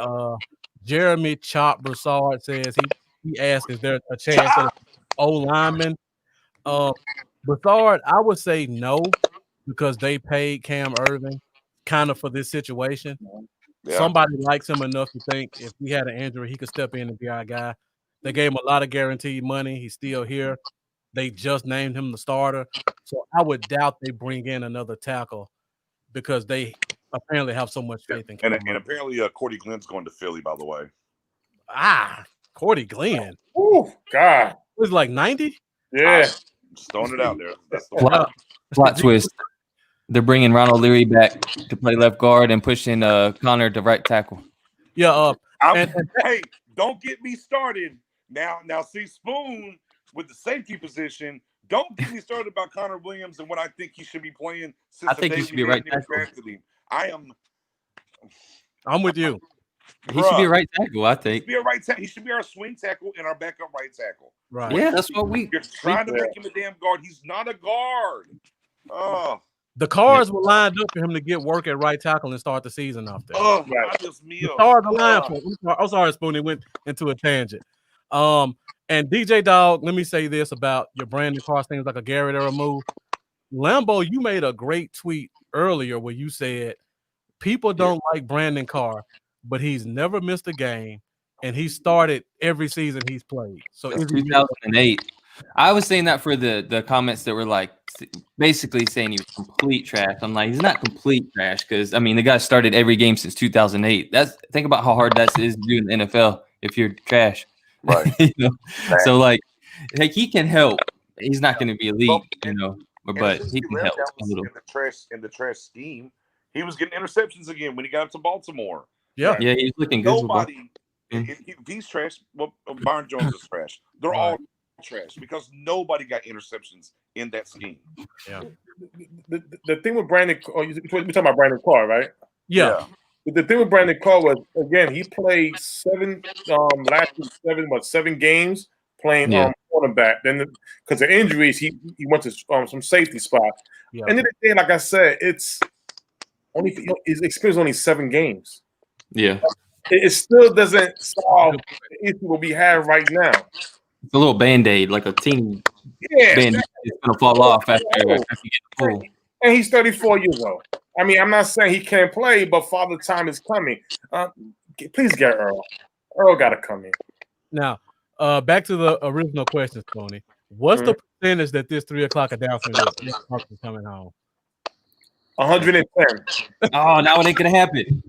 Jeremy Chop Broussard says he asked, is there a chance that old lineman? Broussard, I would say no, because they paid Cam Irving kind of for this situation. Yeah. Somebody likes him enough to think if he had an injury, he could step in and be our guy. They gave him a lot of guaranteed money. He's still here. They just named him the starter. So I would doubt they bring in another tackle because they apparently have so much faith in Cam. And apparently Cordy Glenn's going to Philly, by the way. Cordy Glenn. Oh, God. It was like 90? Yeah. Just throwing it out there. That's the plot twist. They're bringing Ronald Leary back to play left guard and pushing Connor to right tackle. Yeah. Hey, don't get me started. Now, see Spoon with the safety position. Don't get me started about Connor Williams and what I think he should be playing. I think he should be right tackle. I'm with you. He should be a right tackle, I think. He should be our swing tackle and our backup right tackle. Right. Yeah, that's what You're trying to make him a damn guard. He's not a guard. Oh. The Cards were lined up for him to get work at right tackle and start the season off there. Oh, right. The Cards are lined for him. I'm sorry, Spoon. It went into a tangent. And DJ Dog, let me say this about your Brandon Carr things like a Garrett era move. Lambo, you made a great tweet earlier where you said people don't like Brandon Carr, but he's never missed a game, and he started every season he's played. So 2008. I was saying that for the comments that were like basically saying he was complete trash. I'm like, he's not complete trash because I mean the guy started every game since 2008. Think about how hard that is to do in the NFL if you're trash. Right. So like he can help. He's not going to be elite, but he can help a little. In the trash scheme, he was getting interceptions again when he got up to Baltimore. Yeah, yeah, he's looking good. Nobody, if he's trash. Well, Byron Jones is trash. They're all trash because nobody got interceptions in that scheme. Yeah. The thing with Brandon, you're talking about Brandon Carr, right? Yeah. The thing with Brandon Carr was again he played seven games playing cornerback. Then because of injuries, he went to some safety spots. Yeah. And then the day, like I said, it's only his experience only 7 games. Yeah. It still doesn't solve the issue what we have right now. It's a little Band-Aid, like a team Band-Aid. It's going to fall off after you get the pull. And he's 34 years old. I mean, I'm not saying he can't play, but Father Time is coming. Please get Earl. Earl got to come in. Now, back to the original question, Tony. What's the percentage that this 3 o'clock announcement is coming home? 110. Oh, now it ain't going to happen.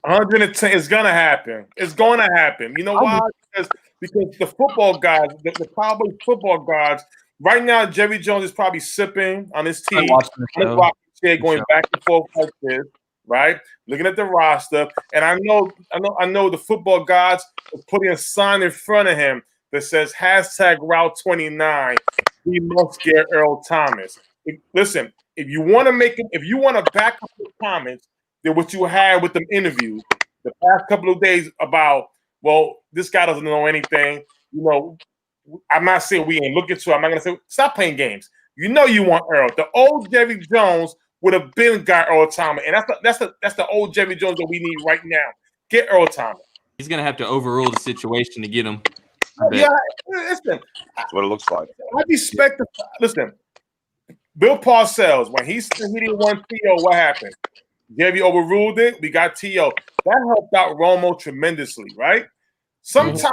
110 is going to happen. It's going to happen. You know why? Because the football guys, the Cowboys football guys, right now, Jerry Jones is probably sipping on his tea, going back and forth like this, right? Looking at the roster, and I know the football gods are putting a sign in front of him that says #Route 29. We must get Earl Thomas. Listen, if you want to back up the comments that what you had with them interviews the past couple of days about, well, this guy doesn't know anything. I'm not saying we ain't looking to. I'm not gonna say stop playing games. You want Earl. The old Jerry Jones would have been got Earl Thomas, and that's the old Jerry Jones that we need right now. Get Earl Thomas. He's gonna have to overrule the situation to get him. Yeah, listen. That's what it looks like. I respect the. Listen, Bill Parcells when he didn't want T.O., what happened? Jerry overruled it. We got T.O. That helped out Romo tremendously, right? Sometimes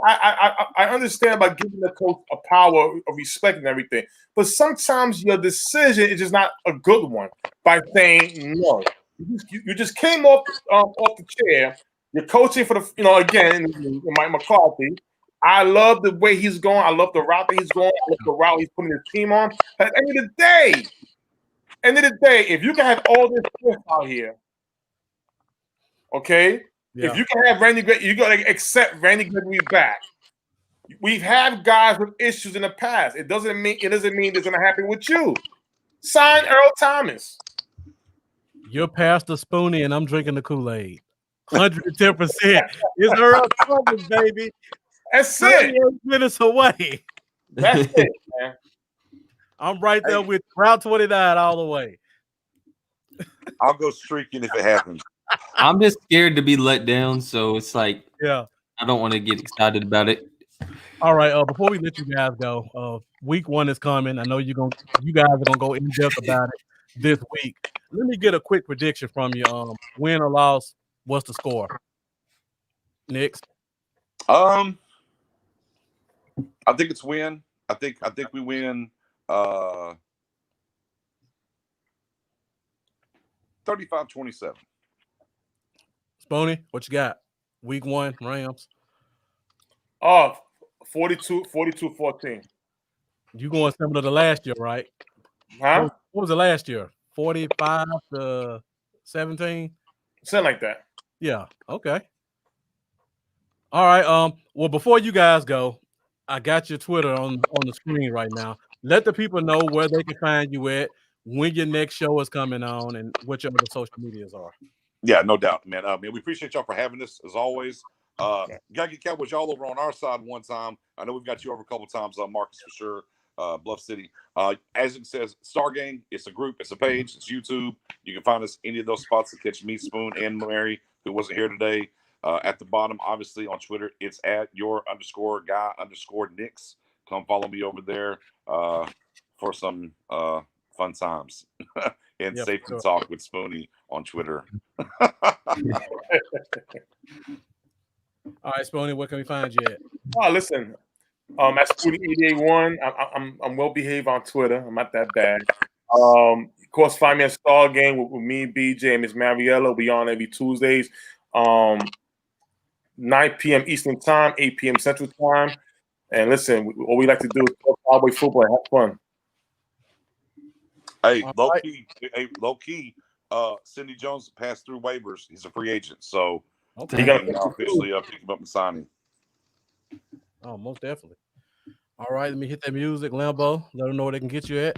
I understand about giving the coach a power of respect and everything, but sometimes your decision is just not a good one by saying no. You just came off the chair. You're coaching for the again Mike McCarthy. I love the way he's going. I love the route that he's going. I love the route he's putting his team on. But at the end of the day, if you can have all this stuff out here, okay. Yeah. If you can have Randy Gregory, you got to accept Randy Gregory back. We've had guys with issues in the past. It doesn't mean it's going to happen with you. Sign Earl Thomas. You're Pastor Spoonie, and I'm drinking the Kool-Aid. 110%. It's Earl Thomas, baby. That's it. 38 minutes away. That's it, man. I'm right there with Route 29 all the way. I'll go streaking if it happens. I'm just scared to be let down, so it's like, yeah, I don't want to get excited about it. All right, before we let you guys go, week 1 is coming. I know you guys are gonna go in depth about it this week. Let me get a quick prediction from you. Win or loss? What's the score? Next. I think it's win. I think we win 35-27. Spoonie, what you got? Week 1, Rams. 42-14. You going similar to last year, right? Huh? What was it last year? 45-17? Something like that. Yeah. Okay. All right. Well, before you guys go, I got your Twitter on the screen right now. Let the people know where they can find you at, when your next show is coming on, and what your other social medias are. Yeah, no doubt, man. We appreciate y'all for having us as always. Gotta get Cowboys y'all over on our side one time. I know we've got you over a couple times, Marcus, for sure. Bluff City. As it says, Star Gang, it's a group, it's a page, it's YouTube. You can find us any of those spots to catch me, Spoon, and Mary, who wasn't here today. At the bottom, obviously on Twitter, it's at your_guy_Nix. Come follow me over there for some fun times and safety talk with Spoonie on Twitter. All right, Spoonie, where can we find you at? Oh, listen, at Spoonie881, I'm well behaved on Twitter. I'm not that bad. Of course, find me at Star Game with me, BJ, and Miss Mariella. We on every Tuesdays, 9 p.m. Eastern Time, 8 p.m. Central Time. And listen, all we like to do is talk Cowboy football and have fun. Hey, low key, Cindy Jones passed through waivers. He's a free agent, so okay. You got to officially pick him up and sign him. Oh, most definitely. All right, let me hit that music, Lambo. Let them know where they can get you at.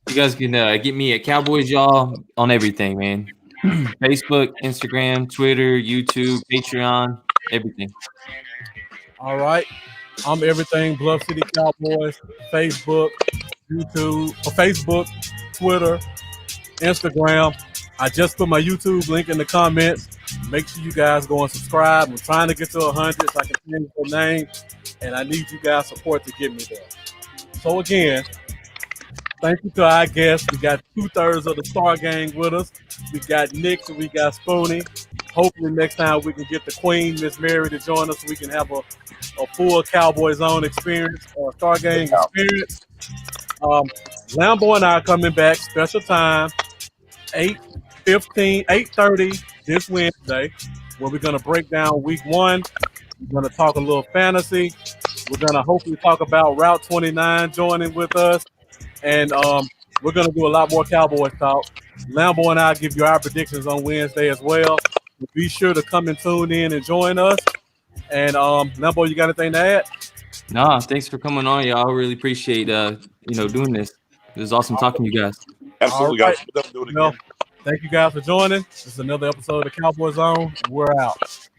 You guys can get me at Cowboys Y'all on everything, man. Facebook, Instagram, Twitter, YouTube, Patreon, everything. All right. I'm everything Bluff City Cowboys, Facebook, YouTube, Facebook, Twitter, Instagram. I just put my YouTube link in the comments. Make sure you guys go and subscribe. I'm trying to get to 100 so I can change the name, and I need you guys' support to get me there. So again, thank you to our guests. We got 2/3 of the Star Gang with us. We got Nick and we got Spoonie. Hopefully next time we can get the Queen, Miss Mary, to join us so we can have a full Cowboy Zone experience or Star Gang experience. Lambo and I are coming back, special time, 8:30 this Wednesday, where we're going to break down week 1. We're going to talk a little fantasy. We're going to hopefully talk about Route 29 joining with us. And we're going to do a lot more Cowboys talk. Lambo and I give you our predictions on Wednesday as well. So be sure to come and tune in and join us. And Lambo, you got anything to add? Nah, thanks for coming on, y'all. I really appreciate doing this. It was awesome talking to you guys. Absolutely, right. guys. Do it again. Thank you guys for joining. This is another episode of the Cowboy Zone. We're out.